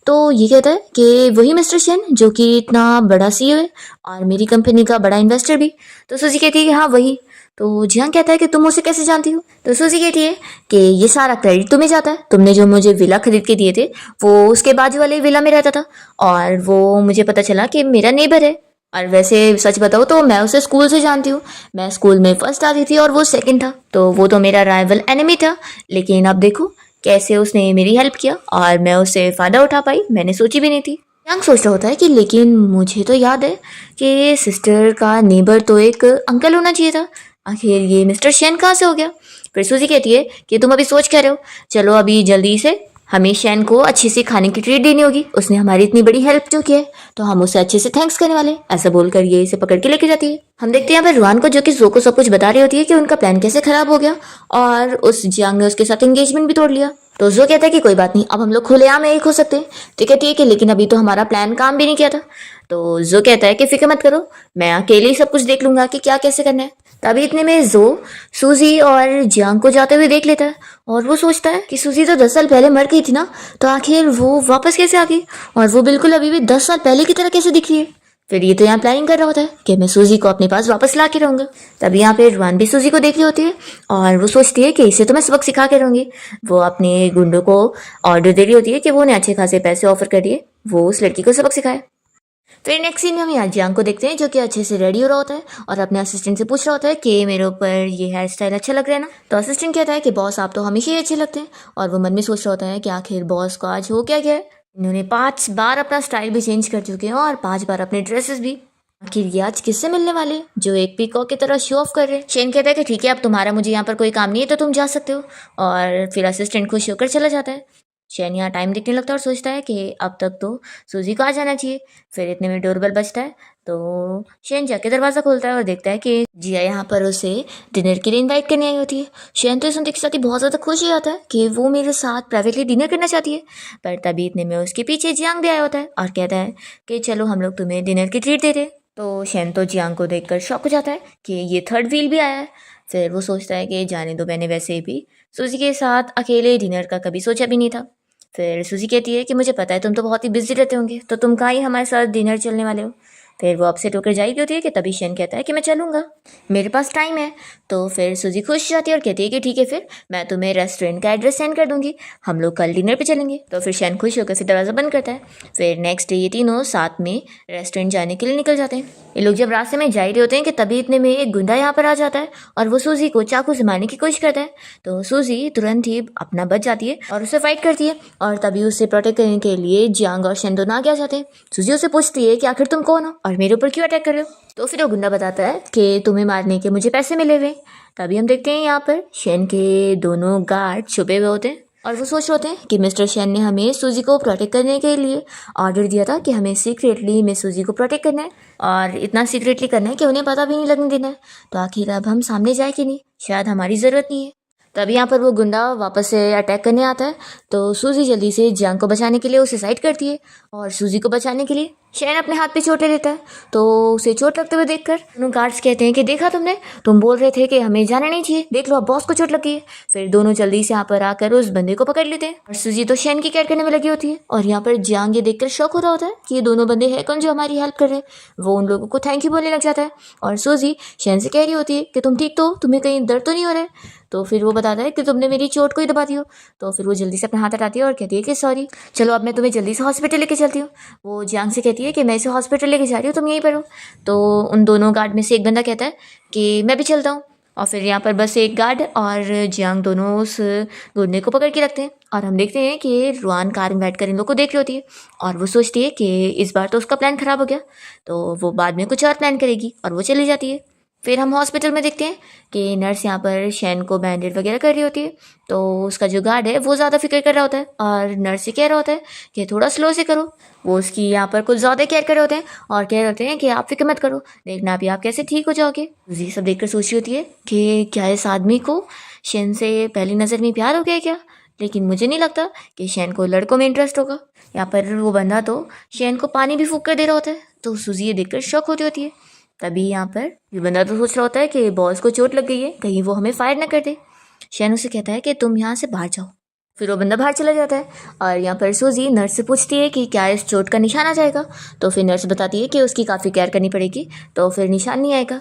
तो ये कहता है कि वही मिस्टर शेन जो कि इतना बड़ा सीईओ है और मेरी कंपनी का बड़ा इन्वेस्टर भी। तो सूजी कहती है कि हाँ वही। तो जियांग कहता है कि तुम उसे कैसे जानती हो। तो सूजी कहती है कि ये सारा क्रेडिट तुम्हें जाता है, तुमने जो मुझे विला खरीद के दिए थे वो उसके बाजू वाले विला में रहता था और वो मुझे पता चला कि मेरा नेबर है। और वैसे सच बताओ तो मैं उसे स्कूल से जानती हूँ, मैं स्कूल में फर्स्ट आती थी और वो सेकंड था। तो वो तो मेरा राइवल एनिमी था, लेकिन अब देखो कैसे उसने मेरी हेल्प किया और मैं उससे फ़ायदा उठा पाई, मैंने सोची भी नहीं थी। यांग सोच रहा होता है कि लेकिन मुझे तो याद है कि सिस्टर का नेबर तो एक अंकल होना चाहिए था, आखिर ये मिस्टर शेन कहाँ से हो गया। फिर सूजी कहती है कि तुम अभी सोच क्या रहे हो, चलो अभी जल्दी से हमें शैन को अच्छी सी खाने की ट्रीट देनी होगी, उसने हमारी इतनी बड़ी हेल्प जो की है तो हम उसे अच्छे से थैंक्स करने वाले। ऐसा बोलकर ये इसे पकड़ के लेके जाती है। हम देखते हैं यहाँ पर रुआन को जो कि जो को सब कुछ बता रही होती है कि उनका प्लान कैसे खराब हो गया और उस जियांग ने उसके साथ एंगेजमेंट भी तोड़ लिया। तो जो कहता है कि कोई बात नहीं, अब हम लोग खुलेआम एक हो सकते हैं। तो कहती है कि लेकिन अभी तो हमारा प्लान काम भी नहीं किया था। तो जो कहता है कि फिक्र मत करो, मैं अकेले ही सब कुछ देख लूंगा कि क्या कैसे करना है। तभी इतने में जो सूजी और जियांग को जाते हुए देख लेता है और वो सोचता है कि सूजी तो 10 साल पहले मर गई थी ना, तो आखिर वो वापस कैसे आ गई और वो बिल्कुल अभी भी 10 साल पहले की तरह कैसे दिख रही है। फिर ये तो यहाँ प्लानिंग कर रहा होता है कि मैं सूजी को अपने पास वापस ला के रहूँगा। तभी यहाँ पे रुआन भी सूजी को देख रही होती है और वो सोचती है कि इसे तो मैं सबक सिखा के रहूँगी। वो अपने गुंडों को ऑर्डर दे रही होती है कि वो उन्हें अच्छे खासे पैसे ऑफर करिए, वो उस लड़की को सबक सिखाए। फिर नेक्स्ट सीन में हम यहाँ जियांग को देखते हैं जो कि अच्छे से रेडी हो रहा होता है और अपने असिस्टेंट से पूछ रहा होता है कि मेरे ऊपर ये हेयर स्टाइल अच्छा लग रहा है ना। तो असिस्टेंट कहता है कि बॉस आप तो हमेशा ही अच्छे लगते हैं। और वो मन में सोच रहा होता है कि आखिर बॉस को आज हो क्या गया है, इन्होंने 5 बार अपना स्टाइल भी चेंज कर चुके हैं और 5 बार अपने ड्रेसेस भी। आखिर ये आज किससे मिलने वाले जो एक पीकॉक की तरह शो ऑफ कर रहे हैं। शेन कहता है कि ठीक है अब तुम्हारा मुझे यहाँ पर कोई काम नहीं है तो तुम जा सकते हो। और फिर असिस्टेंट खुश होकर चला जाता है। शेन यहाँ टाइम देखने लगता है और सोचता है कि अब तक तो सूजी को आ जाना चाहिए। फिर इतने में डोरबेल बजता है तो शेन जाके दरवाज़ा खोलता है और देखता है कि जिया यहाँ पर उसे डिनर के लिए इनवाइट करने आई होती है। शेन तो सुनते के साथ ही बहुत ज़्यादा खुश हो जाता है कि वो मेरे साथ प्राइवेटली डिनर करना चाहती है। पर तभी इतने में उसके पीछे जियांग भी आया होता है और कहता है कि चलो हम लोग तुम्हें डिनर की ट्रीट दे रहे। तो शेन तो जियांग को देखकर शॉक हो जाता है कि ये थर्ड व्हील भी आया है। फिर वो सोचता है कि जाने दो, मैंने वैसे भी सूजी के साथ अकेले डिनर का कभी सोचा भी नहीं था। फिर सूजी कहती है कि मुझे पता है तुम तो बहुत ही बिजी रहते होंगे, तो तुम कहाँ ही हमारे साथ डिनर चलने वाले हो। फिर वो अपसेट होकर जाएगी होती है कि तभी शेन कहता है कि मैं चलूँगा, मेरे पास टाइम है। तो फिर सूजी खुश जाती है और कहती है कि ठीक है फिर मैं तुम्हें रेस्टोरेंट का एड्रेस सेंड कर दूंगी, हम लोग कल डिनर पे चलेंगे। तो फिर शेन खुश होकर फिर दरवाज़ा बंद करता है। फिर नेक्स्ट डे ये तीनों साथ में रेस्टोरेंट जाने के लिए निकल जाते हैं। ये लोग जब रास्ते में जा रहे होते हैं कि तभी इतने में एक गुंडा यहाँ पर आ जाता है और वो सूजी को चाकू से मारने की कोशिश करता है। तो सूजी तुरंत ही अपना बच जाती है और उसे फाइट करती है और तभी उसे प्रोटेक्ट करने के लिए जियांग और शेन दोनों आगे आ जाते हैं। सूजी उसे पूछती है कि आखिर तुम कौन हो और मेरे ऊपर क्यों अटैक कर रहे हो। तो फिर वो गुंडा बताता है कि तुम्हें मारने के मुझे पैसे मिले हुए। तभी हम देखते हैं यहाँ पर शेन के दोनों गार्ड छुपे हुए होते हैं और वो सोच रहे होते हैं कि मिस्टर शेन ने हमें सूजी को प्रोटेक्ट करने के लिए ऑर्डर दिया था कि हमें सीक्रेटली मिस सूजी को प्रोटेक्ट करना है और इतना सीक्रेटली करना है कि उन्हें पता भी नहीं लगने देना है। तो आखिर अब हम सामने जाए कि नहीं, शायद हमारी ज़रूरत नहीं है। तभी यहाँ पर वो गुंडा वापस से अटैक करने आता है। तो सूजी जल्दी से जियांग को बचाने के लिए उसे साइड करती है और सूजी को बचाने के लिए शैन अपने हाथ पे चोट ले लेता है। तो उसे चोट लगते हुए देखकर दोनों गार्ड्स कहते हैं कि देखा तुमने, तुम बोल रहे थे कि हमें जाना नहीं चाहिए, देख लो अब बॉस को चोट लगी है। फिर दोनों जल्दी से यहाँ पर आकर उस बंदे को पकड़ लेते हैं और सूजी तो शैन की केयर करने में लगी होती है। और यहाँ पर जियांग ये देखकर शौक हो रहा होता है कि ये दोनों बंदे हैं कौन जो हमारी हेल्प कर रहे हैं। वो उन लोगों को थैंक यू बोलने लग जाता है और सूजी शैन से कह रही होती है कि तुम ठीक तो हो, तुम्हें कहीं दर्द तो नहीं हो रहा है। तो फिर वो बताता है कि तुमने मेरी चोट को ही दबा दी हो। तो फिर वो जल्दी से अपना हाथ हटाती है और कहती है कि सॉरी, चलो अब मैं तुम्हें जल्दी से हॉस्पिटल लेके चलती हूँ। वो जियांग से कहती है कि मैं इसे हॉस्पिटल लेके जा रही हूँ, तुम यहीं पर हो। तो उन दोनों गार्ड में से एक बंदा कहता है कि मैं भी चलता हूँ। और फिर यहाँ पर बस एक गार्ड और जियांग दोनों उस गुंडे को पकड़ के रखते हैं और हम देखते हैं कि रुआन कार में बैठकर इन लोग को देख रही होती है और वो सोचती है कि इस बार तो उसका प्लान खराब हो गया, तो वो बाद में कुछ और प्लान करेगी और वो चली जाती है। फिर हम हॉस्पिटल में देखते हैं कि नर्स यहाँ पर शैन को बैंडेज वगैरह कर रही होती है। तो उसका जो गार्ड है वो ज़्यादा फिक्र कर रहा होता है और नर्स से कह रहा होता है कि थोड़ा स्लो से करो। वो उसकी यहाँ पर कुछ ज़्यादा केयर कर रहे होते हैं और कह रहे होते हैं कि आप फिक्र मत करो, देखना अभी आप कैसे ठीक हो जाओगे। ये सब देखकर सोच रही होती है कि क्या इस आदमी को शैन से पहली नज़र में प्यार हो गया क्या, लेकिन मुझे नहीं लगता कि शैन को लड़कों में इंटरेस्ट होगा। यहाँ पर वो बंदा तो शैन को पानी भी फूंक कर दे रहा होता है। तो सूजी ये देखकर शौक होती होती है। तभी यहाँ पर ये बंदा तो सोच रहा होता है कि बॉस को चोट लग गई है, कहीं वो हमें फायर ना कर दे। शैन उसे कहता है कि तुम यहाँ से बाहर जाओ। फिर वो बंदा बाहर चला जाता है और यहाँ पर सूजी नर्स से पूछती है कि क्या इस चोट का निशान आ जाएगा। तो फिर नर्स बताती है कि उसकी काफ़ी केयर करनी पड़ेगी, तो फिर निशान नहीं आएगा।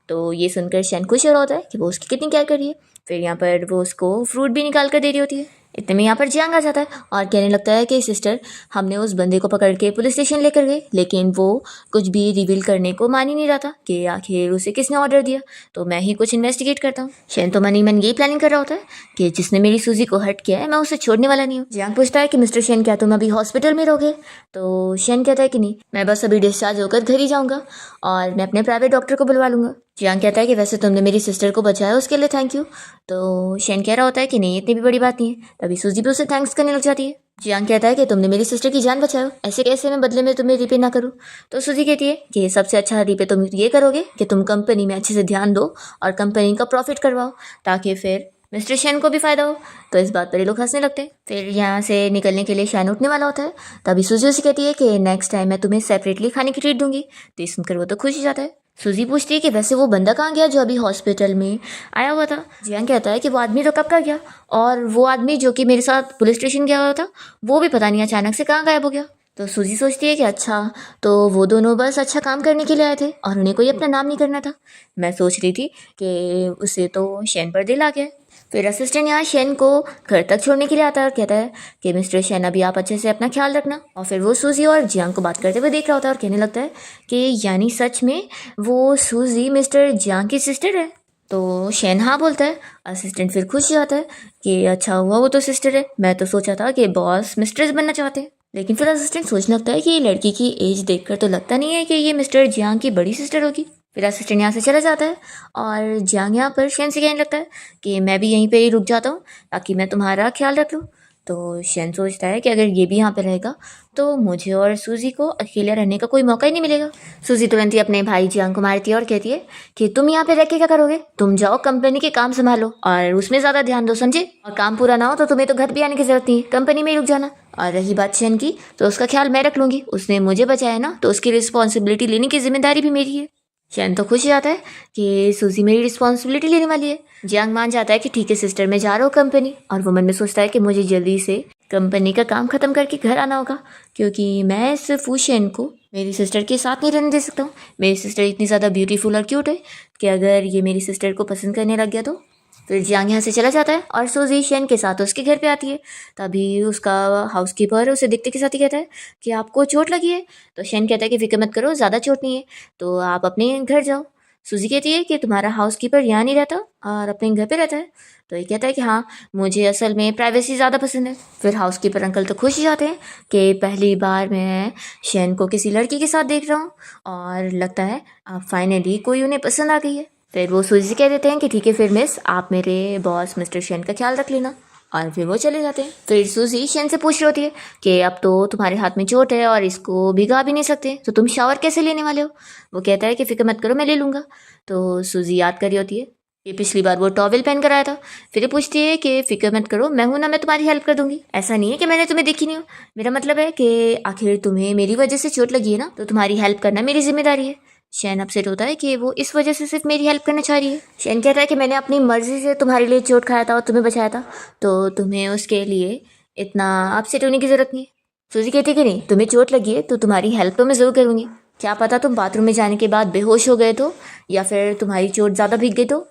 तो ये सुनकर शैन खुश हो रहा होता है कि वो उसकी कितनी केयर कर रही है। फिर यहाँ पर वो उसको फ्रूट भी निकाल कर दे रही होती है। इतने में यहाँ पर जियांग आ जाता है और कहने लगता है कि सिस्टर, हमने उस बंदे को पकड़ के पुलिस स्टेशन लेकर गए, लेकिन वो कुछ भी रिवील करने को मान ही नहीं रहा था कि आखिर उसे किसने ऑर्डर दिया, तो मैं ही कुछ इन्वेस्टिगेट करता हूँ। शैन तो मन ही मन यही प्लानिंग कर रहा होता है कि जिसने मेरी सूजी को हर्ट किया है मैं उसे छोड़ने वाला नहीं हूँ। जियांग पूछता है कि मिस्टर शैन, क्या तुम अभी हॉस्पिटल में रहोगे? तो शैन कहता है कि नहीं, मैं बस अभी डिस्चार्ज होकर घर ही जाऊँगा और मैं अपने प्राइवेट डॉक्टर को बुलवा लूँगा। जियांग कहता है कि वैसे तुमने मेरी सिस्टर को बचाया, उसके लिए थैंक यू। तो शैन कह रहा होता है कि नहीं, इतनी भी बड़ी बात नहीं है। तभी सूजी भी उसे थैंक्स करने लग जाती है। जियांग कहता है कि तुमने मेरी सिस्टर की जान बचाओ, ऐसे कैसे मैं बदले में तुम्हें रिपे ना करूँ। तो सूजी कहती है कि सबसे अच्छा रिपे तुम ये करोगे कि तुम कंपनी में अच्छे से ध्यान दो और कंपनी का प्रॉफिट करवाओ, ताकि फिर मिस्टर शैन को भी फायदा हो। तो इस बात पर ये लोग हंसने लगते हैं। फिर यहाँ से निकलने के लिए शैन उठने वाला होता है। तभी सूजी उसे कहती है कि नेक्स्ट टाइम मैं तुम्हें सेपरेटली खाने की ट्रीट दूंगी। तो ये सुनकर वो तो खुश हो जाता है। सूजी पूछती है कि वैसे वो बंदा कहाँ गया जो अभी हॉस्पिटल में आया हुआ था। जियांग कहता है कि वो आदमी तो कब का गया, और वो आदमी जो कि मेरे साथ पुलिस स्टेशन गया हुआ था वो भी पता नहीं अचानक से कहाँ गायब हो गया। तो सूजी सोचती है कि अच्छा, तो वो दोनों बस अच्छा काम करने के लिए आए थे और उन्हें कोई अपना नाम नहीं करना था। मैं सोच रही थी कि उसे तो शैन पर दिल आ गया। फिर असिस्टेंट यहाँ शैन को घर तक छोड़ने के लिए आता है और कहता है कि मिस्टर शैन, अभी आप अच्छे से अपना ख्याल रखना। और फिर वो सूजी और जियांग को बात करते हुए देख रहा होता है और कहने लगता है कि यानी सच में वो सूजी मिस्टर जियांग की सिस्टर है। तो शैन हाँ बोलता है। असिस्टेंट फिर खुश हो जाता है कि अच्छा हुआ वो तो सिस्टर है, मैं तो सोचा था कि बॉस मिस्ट्रेस बनना चाहते हैं। लेकिन फिर असिस्टेंट सोचने लगता है कि ये लड़की की एज देखकर तो लगता नहीं है कि ये मिस्टर जियांग की बड़ी सिस्टर होगी। फिर असिस्टेंट यहाँ से चला जाता है और जियांग यहाँ पर शैन से कहने लगता है कि मैं भी यहीं पे ही रुक जाता हूँ ताकि मैं तुम्हारा ख्याल रख लूँ। तो शैन सोचता है कि अगर ये भी यहाँ पे रहेगा तो मुझे और सूजी को अकेले रहने का कोई मौका ही नहीं मिलेगा। सूजी तुरंत ही अपने भाई जियांग को मारती है और कहती है कि तुम यहाँ पे रह के क्या करोगे, तुम जाओ कंपनी के काम संभालो और उसमें ज़्यादा ध्यान दो, समझे? और काम पूरा ना हो तो तुम्हें तो घर भी आने की जरूरत नहीं है, कंपनी में ही रुक जाना। और रही बात शैन की, तो उसका ख्याल मैं रख लूँगी, उसने मुझे बचाया ना, तो उसकी रिस्पॉन्सिबिलिटी लेने की जिम्मेदारी भी मेरी है। शैन तो खुश हो जाता है कि सूजी मेरी रिस्पॉन्सिबिलिटी लेने वाली है। जियांग मान जाता है कि ठीक है सिस्टर, मैं जा रहा हूँ कंपनी। और वो मन में सोचता है कि मुझे जल्दी से कंपनी का काम ख़त्म करके घर आना होगा, क्योंकि मैं इस फूशैन को मेरी सिस्टर के साथ नहीं रहने दे सकता हूँ। मेरी सिस्टर इतनी ज़्यादा ब्यूटीफुल और क्यूट है कि अगर ये मेरी सिस्टर को पसंद करने लग गया तो। फिर जियांग यहाँ से चला जाता है और सूजी शैन के साथ उसके घर पे आती है। तभी उसका हाउसकीपर उसे देखते के साथ ही कहता है कि आपको चोट लगी है। तो शैन कहता है कि फिक्र मत करो, ज़्यादा चोट नहीं है, तो आप अपने घर जाओ। सूजी कहती है कि तुम्हारा हाउसकीपर यहाँ नहीं रहता और अपने घर पे रहता है। तो ये कहता है कि हाँ, मुझे असल में प्राइवेसी ज़्यादा पसंद है। फिर हाउसकीपर अंकल तो खुश हो जाते हैं कि पहली बार मैं शैन को किसी लड़की के साथ देख रहा हूँ और लगता है अब फाइनली कोई उन्हें पसंद आ गई है। फिर वो सूजी से कह देते हैं कि ठीक है फिर मिस, आप मेरे बॉस मिस्टर शैन का ख्याल रख लेना। और फिर वो चले जाते हैं। फिर सूजी शैन से पूछ रही होती है कि अब तो तुम्हारे हाथ में चोट है और इसको भिगा भी नहीं सकते, तो तुम शावर कैसे लेने वाले हो? वो कहता है कि फिक्र मत करो, मैं ले लूँगा। तो सूजी याद कर रही होती है ये पिछली बार वो टॉवेल पहन कर आया था। फिर ये पूछती है कि फिक्र मत करो, मैं हूं ना, मैं तुम्हारी हेल्प कर दूंगी। ऐसा नहीं है कि मैंने तुम्हें देखी नहीं हो, मेरा मतलब है कि आखिर तुम्हें मेरी वजह से चोट लगी है ना, तो तुम्हारी हेल्प करना मेरी जिम्मेदारी है। शैन अपसेट होता है कि वो इस वजह से सिर्फ मेरी हेल्प करना चाह रही है। शैन कहता है कि मैंने अपनी मर्जी से तुम्हारे लिए चोट खाया था और तुम्हें बचाया था, तो तुम्हें उसके लिए इतना अपसेट होने की जरूरत नहीं है। सूजी कहती है कि नहीं, तुम्हें चोट लगी है तो तुम्हारी हेल्प तो मैं ज़रूर करूँगी। क्या पता तुम बाथरूम में जाने के बाद बेहोश हो गए तो, या फिर तुम्हारी चोट ज़्यादा भीग गई तो,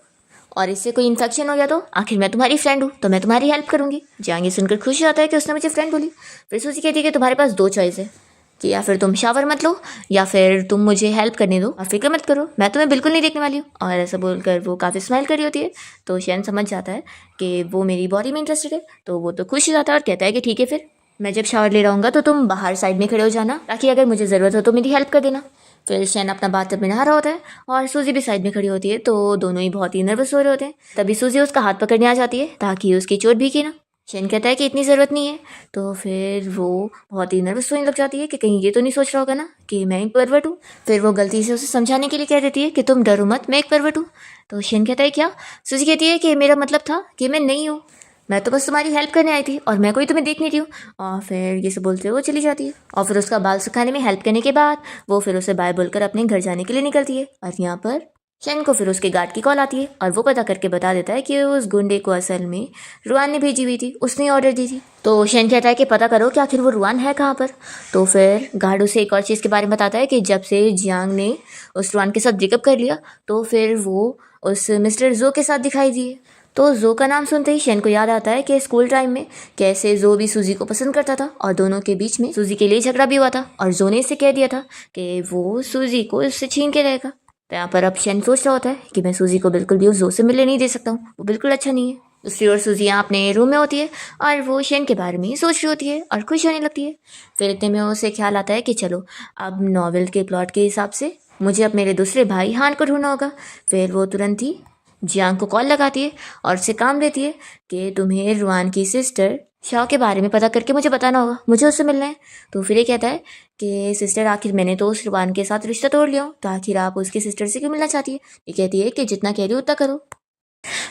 और इससे कोई इन्फेक्शन हो गया तो आखिर मैं तुम्हारी फ्रेंड हूँ, तो मैं तुम्हारी हेल्प करूँगी। जियांग ये सुनकर खुश होता है कि उसने मुझे फ्रेंड बोली। फिर सूजी कहती है कि तुम्हारे पास 2 चॉइस है, कि या फिर तुम शावर मत लो या फिर तुम मुझे हेल्प करने दो और फिक्र मत करो, मैं तुम्हें बिल्कुल नहीं देखने वाली हूँ। और ऐसा बोलकर वो काफ़ी स्माइल कर रही होती है। तो शैन समझ जाता है कि वो मेरी बॉडी में इंटरेस्टेड है, तो वो तो खुश हो जाता है और कहता है कि ठीक है, फिर मैं जब शावर ले रहा हूँगा तो तुम बाहर साइड में खड़े हो जाना, ताकि अगर मुझे ज़रूरत हो तो मेरी हेल्प कर देना। फिर शैन अपना बाथटब में नहा रहा होता है और सूजी भी साइड में खड़ी होती है, तो दोनों ही बहुत ही नर्वस हो रहे होते हैं। तभी सूजी उसका हाथ पकड़ने आ जाती है ताकि उसकी चोट भीगे ना। शैन कहता है कि इतनी ज़रूरत नहीं है, तो फिर वो बहुत ही नर्वस होने लग जाती है कि कहीं ये तो नहीं सोच रहा होगा ना कि मैं एक परवट हूँ। फिर वो गलती से उसे समझाने के लिए कह देती है कि तुम डरो मत, मैं एक परवट हूँ। तो शैन कहता है क्या? सूजी कहती है कि मेरा मतलब था कि मैं नहीं हूँ, मैं तो बस तुम्हारी हेल्प करने आई थी और मैं कोई तुम्हें देख नहीं रही हूँ। और फिर ये सब बोलते हुए वो चली जाती है। और फिर उसका बाल सुखाने में हेल्प करने के बाद वो फिर उसे बाय बोलकर अपने घर जाने के लिए निकलती है। और यहाँ पर शैन को फिर उसके गार्ड की कॉल आती है और वो पता करके बता देता है कि उस गुंडे को असल में रुआन ने भेजी हुई थी, उसने ऑर्डर दी थी। तो शैन कहता है कि पता करो कि आखिर वो रुआन है कहाँ पर। तो फिर गार्ड उसे एक और चीज़ के बारे में बताता है कि जब से जियांग ने उस रुआन के साथ ब्रेकअप कर लिया तो फिर वो उस मिस्टर जो के साथ दिखाई दिए। तो जो का नाम सुनते ही शैन को याद आता है कि स्कूल टाइम में कैसे जो भी सूजी को पसंद करता था और दोनों के बीच में सूजी के लिए झगड़ा भी हुआ था और जो ने इससे कह दिया था कि वो सूजी को इससे छीन के रहेगा। तो यहाँ पर अब शैन सोच रहा होता है कि मैं सूजी को बिल्कुल भी उस जो से मिलने नहीं दे सकता हूँ, वो बिल्कुल अच्छा नहीं है। दूसरी ओर सूजी यहाँ अपने रूम में होती है और वो शैन के बारे में ही सोच रही होती है और खुश होने लगती है। फिर इतने में उसे ख्याल आता है कि चलो अब नॉवेल के प्लॉट के हिसाब से मुझे अब मेरे दूसरे भाई हान को ढूंढना होगा। फिर वो तुरंत ही जियांग को कॉल लगाती है और उसे काम देती है कि तुम्हें रुआन की सिस्टर शाओ के बारे में पता करके मुझे बताना होगा, मुझे उससे मिलना है। तो फिर ये कहता है कि सिस्टर आखिर मैंने तो उस रुआन के साथ रिश्ता तोड़ लिया, तो आखिर आप उसकी सिस्टर से क्यों मिलना चाहती है? ये कहती है कि जितना कह रही हो उतना करो।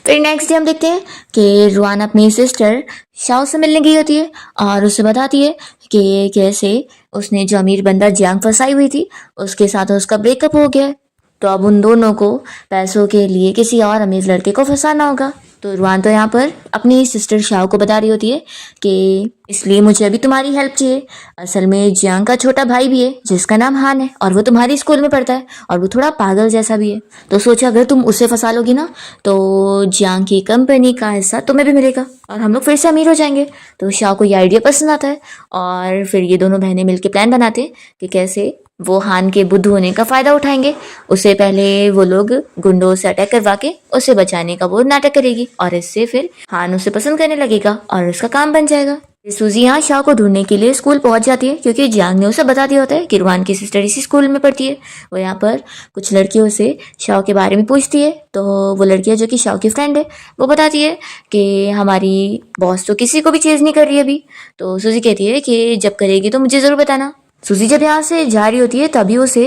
फिर नेक्स्ट डे हम देखते हैं कि रुआन अपनी सिस्टर शाओ से मिलने गई होती है और उसे बताती है कि कैसे उसने जो अमीर बंदा जियांग फंसाई हुई थी उसके साथ उसका ब्रेकअप हो गया है, तो अब उन दोनों को पैसों के लिए किसी और अमीर लड़के को फंसाना होगा। तो रुआन तो यहाँ पर अपनी सिस्टर शाओ को बता रही होती है कि इसलिए मुझे अभी तुम्हारी हेल्प चाहिए। असल में जियांग का छोटा भाई भी है जिसका नाम हान है और वो तुम्हारी स्कूल में पढ़ता है और वो थोड़ा पागल जैसा भी है। तो सोचा अगर तुम उसे फंसा लोगी ना तो जियांग की कंपनी का हिस्सा तुम्हें भी मिलेगा और हम लोग फिर से अमीर हो जाएंगे। तो शाओ को ये आइडिया पसंद आता है और फिर ये दोनों बहनें मिलकर प्लान बनाते हैं कि कैसे वो हान के बुद्धू होने का फायदा उठाएंगे। उससे पहले वो लोग गुंडों से अटैक करवा के उसे बचाने का वो नाटक करेगी और इससे फिर हान उसे पसंद करने लगेगा और उसका काम बन जाएगा। सूजी यहाँ शाओ को ढूंढने के लिए स्कूल पहुंच जाती है क्योंकि जियांग ने उसे बता दिया होता है कि रुआन की सिस्टर इसी स्कूल में पढ़ती है। वो यहाँ पर कुछ लड़कियों से शाओ के बारे में पूछती है, तो वो लड़कियां जो कि शाओ की फ्रेंड है वो बताती है कि हमारी बॉस तो किसी को भी चेज नहीं कर रही अभी। तो सूजी कहती है कि जब करेगी तो मुझे ज़रूर बताना। सूजी जब यहाँ से जा रही होती है तभी उसे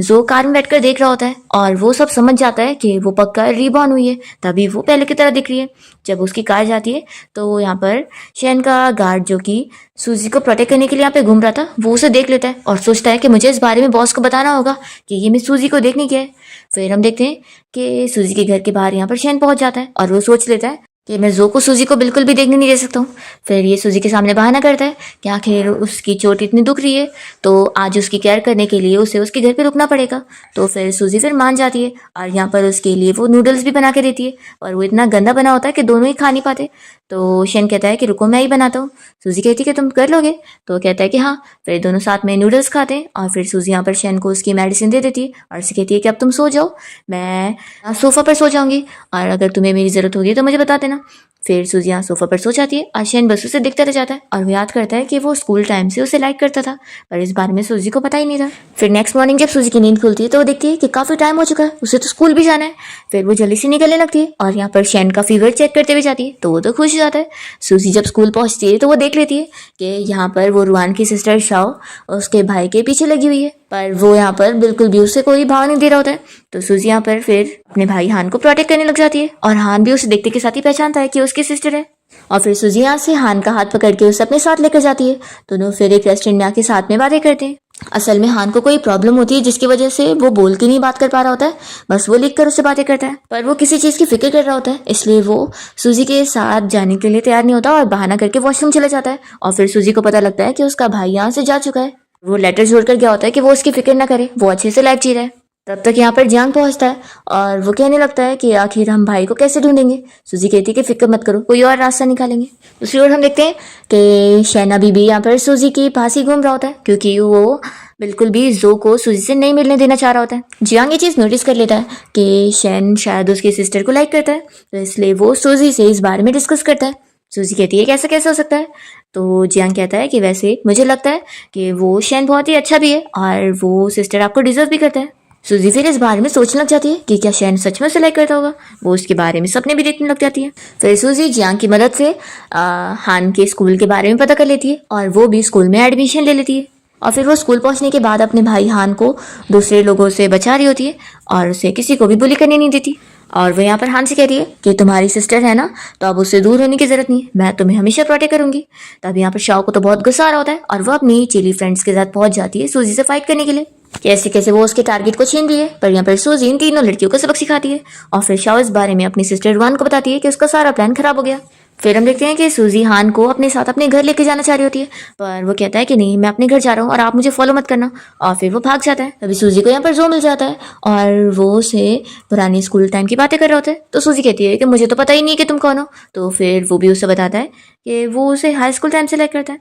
जो कार में बैठकर देख रहा होता है और वो सब समझ जाता है कि वो पक्का रीबॉर्न हुई है, तभी वो पहले की तरह दिख रही है। जब उसकी कार जाती है तो यहाँ पर शैन का गार्ड जो कि सूजी को प्रोटेक्ट करने के लिए यहाँ पे घूम रहा था वो उसे देख लेता है और सोचता है कि मुझे इस बारे में बॉस को बताना होगा कि ये मैं सूजी को देखने गया है। फिर हम देखते हैं कि सूजी के घर के बाहर यहाँ पर शैन पहुंच जाता है और वो सोच लेता है कि मैं जो को सूजी को बिल्कुल भी देखने नहीं दे सकता हूँ। फिर ये सूजी के सामने बहाना करता है कि आखिर उसकी चोट इतनी दुख रही है तो आज उसकी केयर करने के लिए उसे उसके घर पे रुकना पड़ेगा। तो फिर सूजी फिर मान जाती है और यहाँ पर उसके लिए वो नूडल्स भी बना के देती है और वो इतना गंदा बना होता है कि दोनों ही खा नहीं पाते। तो शैन कहता है कि रुको मैं ही बनाता हूँ। सूजी कहती है कि तुम कर लोगे? तो कहता है कि हाँ। फिर दोनों साथ में नूडल्स खाते हैं और फिर सूजी यहाँ पर शैन को उसकी मेडिसिन दे देती है और उसे कहती है कि अब तुम सो जाओ, मैं सोफा पर सो जाऊंगी और अगर तुम्हें मेरी ज़रूरत होगी तो मुझे बता देना। फिर सूजी यहाँ सोफा पर सो जाती है और शैन बस उसे देखता रह जाता है और वो याद करता है कि वो स्कूल टाइम से उसे लाइक करता था पर इस बारे में सूजी को पता ही नहीं था। फिर नेक्स्ट मॉर्निंग जब सूजी की नींद खुलती है तो वो देखती है कि काफ़ी टाइम हो चुका है, उसे तो स्कूल भी जाना है। फिर वो जल्दी से निकलने लगती है और यहाँ पर शैन का फीवर चेक करते हुए जाती है तो वो तो खुश जाता है। सूजी जब स्कूल पहुंचती है तो वो देख लेती है कि यहाँ पर वो रुआन की सिस्टर शाओ उसके भाई के पीछे लगी हुई है, पर वो यहाँ पर बिल्कुल भी उससे कोई भाव नहीं दे रहा होता है। तो सूजी यहाँ पर फिर अपने भाई हान को प्रोटेक्ट करने लग जाती है और हान भी उसे देखते के साथ ही पहचानता है कि उसकी सिस्टर है। और फिर सूजी यहाँ से हान का हाथ पकड़ के उसे अपने साथ लेकर जाती है। दोनों फिर एक रेस्टोरेंट में आके साथ में बातें करते हैं। असल में हान को कोई प्रॉब्लम होती है जिसकी वजह से वो बोल के नहीं बात कर पा रहा होता है, बस वो लिख कर उससे बातें करता है, पर वो किसी चीज़ की फिक्र कर रहा होता है, इसलिए वो सूजी के साथ जाने के लिए तैयार नहीं होता और बहाना करके वॉशरूम चला जाता है। और फिर सूजी को पता लगता है कि उसका भाई यहाँ से जा चुका है। वो लेटर छोड़कर गया होता है कि वो उसकी फिक्र ना करे, वो अच्छे से लाइफ जी रहा है। तब तक यहाँ पर जियांग पहुंचता है और वो कहने लगता है कि आखिर हम भाई को कैसे ढूंढेंगे। सूजी कहती है कि फिक्र मत करो, कोई और रास्ता निकालेंगे। दूसरी ओर हम देखते हैं कि शैना बीबी यहाँ पर सूजी के पास ही घूम रहा होता है क्योंकि वो बिल्कुल भी जो को सूजी से नहीं मिलने देना चाह रहा होता है। जियांग ये चीज़ नोटिस कर लेता है कि शैन शायद उसकी सिस्टर को लाइक करता है, तो इसलिए वो सूजी से इस बारे में डिस्कस करता है। सूजी कहती है कैसे कैसे हो सकता है, तो जियांग कहता है कि वैसे मुझे लगता है कि वो शैन बहुत ही अच्छा भी है और वो सिस्टर आपको डिजर्व भी करता है। सूजी फिर इस बारे में सोचने लग जाती है कि क्या शैन सच में उसे लाइक करता होगा। वो उसके बारे में सपने भी देखने लग जाती है। फिर सूजी जियांग की मदद से हान के स्कूल के बारे में पता कर लेती है और वो भी स्कूल में एडमिशन ले लेती है। और फिर वो स्कूल पहुंचने के बाद अपने भाई हान को दूसरे लोगों से बचा रही होती है और उसे किसी को भी बुली करने नहीं देती। और वो यहाँ पर हान से कह रही है कि तुम्हारी सिस्टर है ना, तो अब उससे दूर होने की जरूरत नहीं है, मैं तुम्हें हमेशा प्रोटेक्ट करूंगी। तब यहाँ पर शाओ को तो बहुत गुस्सा आ रहा होता है और वो अपनी चिली फ्रेंड्स के साथ पहुंच जाती है सूजी से फाइट करने के लिए। कैसे कैसे वो उसके टारगेट को छीन रही है, पर यहाँ पर सूजी इन तीनों लड़कियों को सबक सिखाती है और फिर शाओ इस बारे में अपनी सिस्टर रुआन को बताती है कि उसका सारा प्लान खराब हो गया। फिर हम देखते हैं कि सूजी हान को अपने साथ अपने घर लेके जाना चाह रही होती है, पर वो कहता है कि नहीं, मैं अपने घर जा रहा हूँ और आप मुझे फॉलो मत करना। और फिर वो भाग जाता है। तभी सूजी को यहाँ पर जो मिल जाता है और वो उसे पुरानी स्कूल टाइम की बातें कर रहे होते हैं। तो सूजी कहती है कि मुझे तो पता ही नहीं कि तुम कौन हो। तो फिर वो भी उसे बताता है कि वो उसे हाई स्कूल टाइम से लाइक करता है।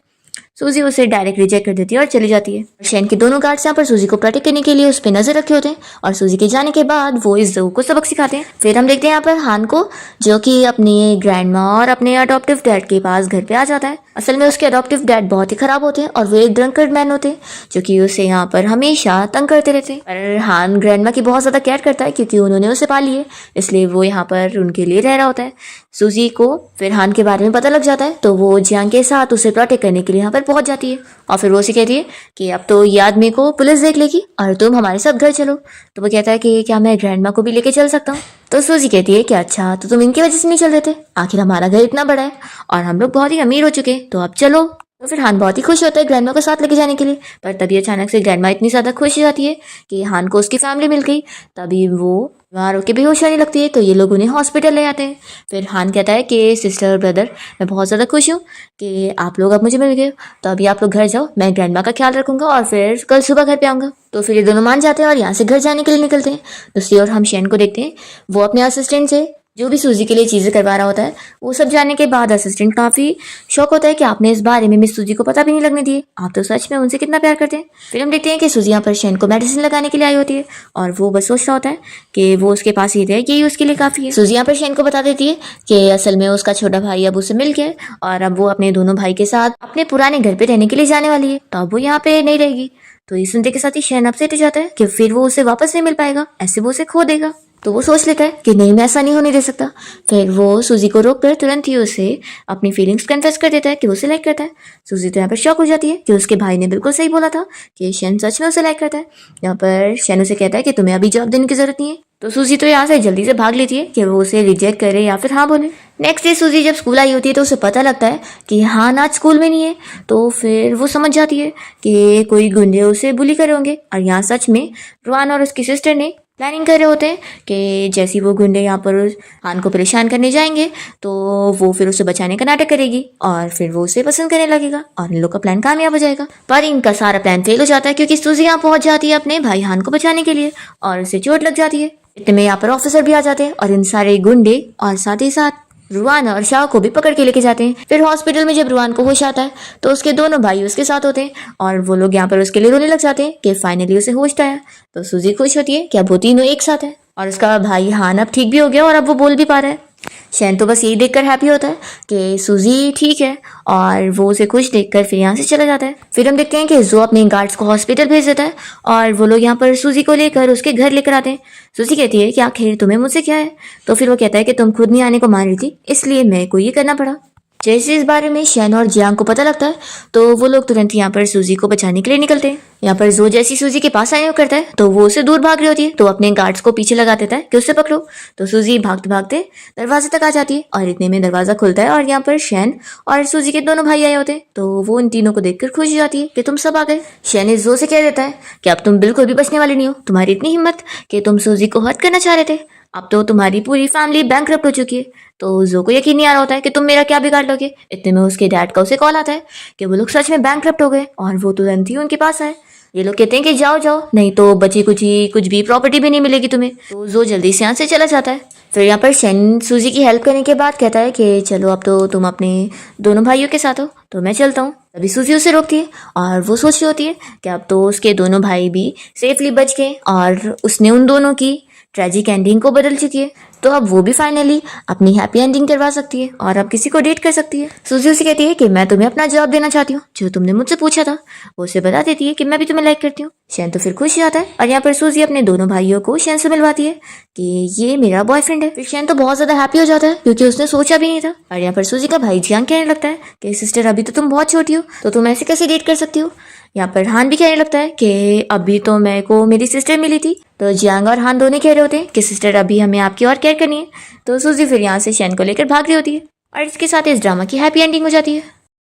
सूजी उसे डायरेक्ट रिजेक्ट कर देती है और चली जाती है। शैन के दोनों गार्ड्स यहाँ पर सूजी को प्रोटेक्ट करने के लिए उस पर नजर रखे होते हैं और सूजी के जाने के बाद वो इस जू को सबक सिखाते हैं। फिर हम देखते हैं यहाँ पर हान को, जो कि अपनी ग्रैंड माँ और अपने अडॉप्टिव डैड के पास घर पे आ जाता है। असल में उसके अडॉप्टिव डैड बहुत ही खराब होते हैं और वो एक ड्रंकर्ड मैन होते हैं जो कि उसे यहाँ पर हमेशा तंग करते रहते हैं। पर हान ग्रैंड माँ की बहुत ज्यादा केयर करता है क्योंकि उन्होंने उसे पाली है, इसलिए वो यहाँ पर उनके लिए रह रहा होता है। सूजी को फिर हान के बारे में पता लग जाता है, तो वो जियांग के साथ उसे प्रोटेक्ट करने के लिए यहाँ पर पहुंच जाती है। और फिर वो उसे कहती है कि अब तो ये आदमी को पुलिस देख लेगी और तुम हमारे साथ घर चलो। तो वो कहता है कि क्या मैं ग्रैंड माँ को भी लेके चल सकता हूँ। तो सूजी कहती है कि अच्छा, तो तुम इनकी वजह से नहीं चल रहे थे, आखिर हमारा घर इतना बड़ा है और हम लोग बहुत ही अमीर हो चुके हैं, तो अब चलो। तो फिर हान बहुत ही खुश होता है ग्रैंड माँ को साथ लेके जाने के लिए, पर तभी अचानक से ग्रैंड माँ इतनी ज्यादा खुश हो जाती है कि हान को उसकी फैमिली मिल गई। तभी वो वहाँ रोके बेहोश होने लगती है, तो ये लोग उन्हें हॉस्पिटल ले आते हैं। फिर हान कहता है कि सिस्टर और ब्रदर, मैं बहुत ज़्यादा खुश हूँ कि आप लोग अब मुझे मिल गए, तो अभी आप लोग घर जाओ, मैं ग्रैंड माँ का ख्याल रखूंगा और फिर कल सुबह घर पे आऊँगा। तो फिर ये दोनों मान जाते हैं और यहाँ से घर जाने के लिए निकलते हैं। दूसरी ओर हम शैन को देखते हैं, वो अपने असिस्टेंट से जो भी सूजी के लिए चीज़ें करवा रहा होता है, वो सब जानने के बाद असिस्टेंट काफ़ी शौक होता है कि आपने इस बारे में मिस सूजी को पता भी नहीं लगने दिए, आप तो सच में उनसे कितना प्यार करते हैं। फिर हम देखते हैं कि सूजी यहाँ पर शैन को मेडिसिन लगाने के लिए आई होती है और वो बस सोच रहा होता है कि वो उसके पास ही रहे, यही उसके लिए काफ़ी है। सूजी यहाँ पर शैन को बता देती है कि असल में उसका छोटा भाई अब उसे मिल गया और अब वो अपने दोनों भाई के साथ अपने पुराने घर पे रहने के लिए जाने वाली है, तो अब वो यहाँ पे नहीं रहेगी। तो ये सुनते के साथ ही शैन अपसेट हो जाता है कि फिर वो उसे वापस नहीं मिल पाएगा, ऐसे वो उसे खो देगा। तो वो सोच लेता है कि नहीं, मैं ऐसा नहीं होने दे सकता। फिर वो सूजी को रोक कर तुरंत ही उसे अपनी फीलिंग्स कन्फेस कर देता है कि वो उसे लाइक करता है। सूजी तो यहाँ पर शॉक हो जाती है कि उसके भाई ने बिल्कुल सही बोला था कि शैन सच में उसे लाइक करता है। यहाँ पर शैन उसे कहता है कि तुम्हें अभी जवाब देने की जरूरत नहीं है। तो सूजी तो यहाँ से जल्दी से भाग लेती है कि वो उसे रिजेक्ट करे या फिर हाँ बोले। नेक्स्ट डे सूजी जब स्कूल आई होती है तो उसे पता लगता है कि हाँ आज स्कूल में नहीं है। तो फिर वो समझ जाती है कि कोई गुंडे उसे बुली करे होंगे और यहाँ सच में रुआन और उसकी सिस्टर ने प्लानिंग कर रहे होते हैं कि जैसे वो गुंडे यहाँ पर हान को परेशान करने जाएंगे तो वो फिर उसे बचाने का नाटक करेगी और फिर वो उसे पसंद करने लगेगा और इन लोग का प्लान कामयाब हो जाएगा। पर इनका सारा प्लान फेल हो जाता है क्योंकि सूजी यहाँ पहुंच जाती है अपने भाई हान को बचाने के लिए और उसे चोट लग जाती है। इतने में यहाँ पर ऑफिसर भी आ जाते हैं और इन सारे गुंडे और साथ ही साथ रुआन और शाह को भी पकड़ के लेके जाते हैं। फिर हॉस्पिटल में जब रुआन को होश आता है तो उसके दोनों भाई उसके साथ होते हैं और वो लोग यहाँ पर उसके लिए रोने लग जाते हैं कि फाइनली उसे होश आया। तो सूजी खुश होती है कि अब वो तीनों एक साथ है और उसका भाई हान अब ठीक भी हो गया और अब वो बोल भी पा रहा है। शैन तो बस यही देखकर हैप्पी होता है कि सूजी ठीक है और वो उसे खुश देखकर फिर यहाँ से चला जाता है। फिर हम देखते हैं कि जो अपने गार्ड्स को हॉस्पिटल भेज देता है और वो लोग यहाँ पर सूजी को लेकर उसके घर लेकर आते हैं। सूजी कहती है कि आखिर तुम्हें मुझसे क्या है। तो फिर वो कहता है कि तुम खुद नहीं आने को मान रही थी, इसलिए मेरे को ये करना पड़ा। जैसे इस बारे में शैन और जियांग को पता लगता है तो वो लोग तुरंत यहाँ पर सूजी को बचाने के लिए निकलते हैं। यहाँ पर जो जैसी सूजी के पास आने को करता है तो वो उसे दूर भाग रही होती है, तो अपने गार्ड्स को पीछे लगा देता है कि उसे पकड़ो। तो सूजी भागते भागते दरवाजे तक आ जाती है और इतने में दरवाजा खुलता है और यहाँ पर शैन और सूजी के दोनों भाई आए होते हैं। तो वो उन तीनों को देखकर खुश हो जाती है कि तुम सब आ गए। शैन इस जो से कह देता है कि अब तुम बिल्कुल भी बचने वाले नहीं हो, तुम्हारी इतनी हिम्मत कि तुम सूजी को हर्ट करना चाह रहे थे, अब तो तुम्हारी पूरी फैमिली बैंकरप्ट हो चुकी है। तो जो को यकीन नहीं आ रहा होता है कि तुम मेरा क्या बिगाड़ लोगे। इतने में उसके डैड का उसे कॉल आता है कि वो लोग सच में बैंकरप्ट हो गए और वो तुरंत ही उनके पास आए। ये लोग कहते हैं कि जाओ जाओ, नहीं तो बची कुछ भी प्रॉपर्टी भी नहीं मिलेगी तुम्हें। तो जो जल्दी से यहाँ से चला जाता है। फिर यहाँ पर शैन सूजी की हेल्प करने के बाद कहता है कि चलो अब तो तुम अपने दोनों भाइयों के साथ हो, तो मैं चलता हूँ। तभी सूजी उसे रोकती है और वो सोच रही होती है कि अब तो उसके दोनों भाई भी सेफली बच गए और उसने उन दोनों की ट्रेजिक एंडिंग को बदल चुकी है, तो अब वो भी फाइनली अपनी हैप्पी एंडिंग करवा सकती है और अब किसी को डेट कर सकती है। सूजी उसे कहती है कि मैं तुम्हें अपना जवाब देना चाहती हूँ जो तुमने मुझसे पूछा था। वो उसे बता देती है कि मैं भी तुम्हें लाइक करती हूँ। शैन तो फिर खुश हो जाता है और यहाँ पर सूजी अपने दोनों भाइयों को शैन से मिलवाती है कि ये मेरा बॉयफ्रेंड है। फिर शैन तो बहुत ज्यादा हैप्पी हो जाता है क्योंकि उसने सोचा भी नहीं था। और यहाँ पर सूजी का भाई जियांग कहने लगता है कि सिस्टर अभी तो तुम बहुत छोटी हो, तो तुम ऐसे कैसे डेट कर सकती हो। यहाँ पर हान भी कहने लगता है कि अभी तो मेरे को मेरी सिस्टर मिली थी। तो जियांग और हान दोनों कह रहे होते हैं कि सिस्टर अभी हमें आपकी और केयर करनी है। तो सूजी फिर यहाँ से शैन को लेकर भाग रही होती है और इसके साथ इस ड्रामा की हैप्पी एंडिंग हो जाती है।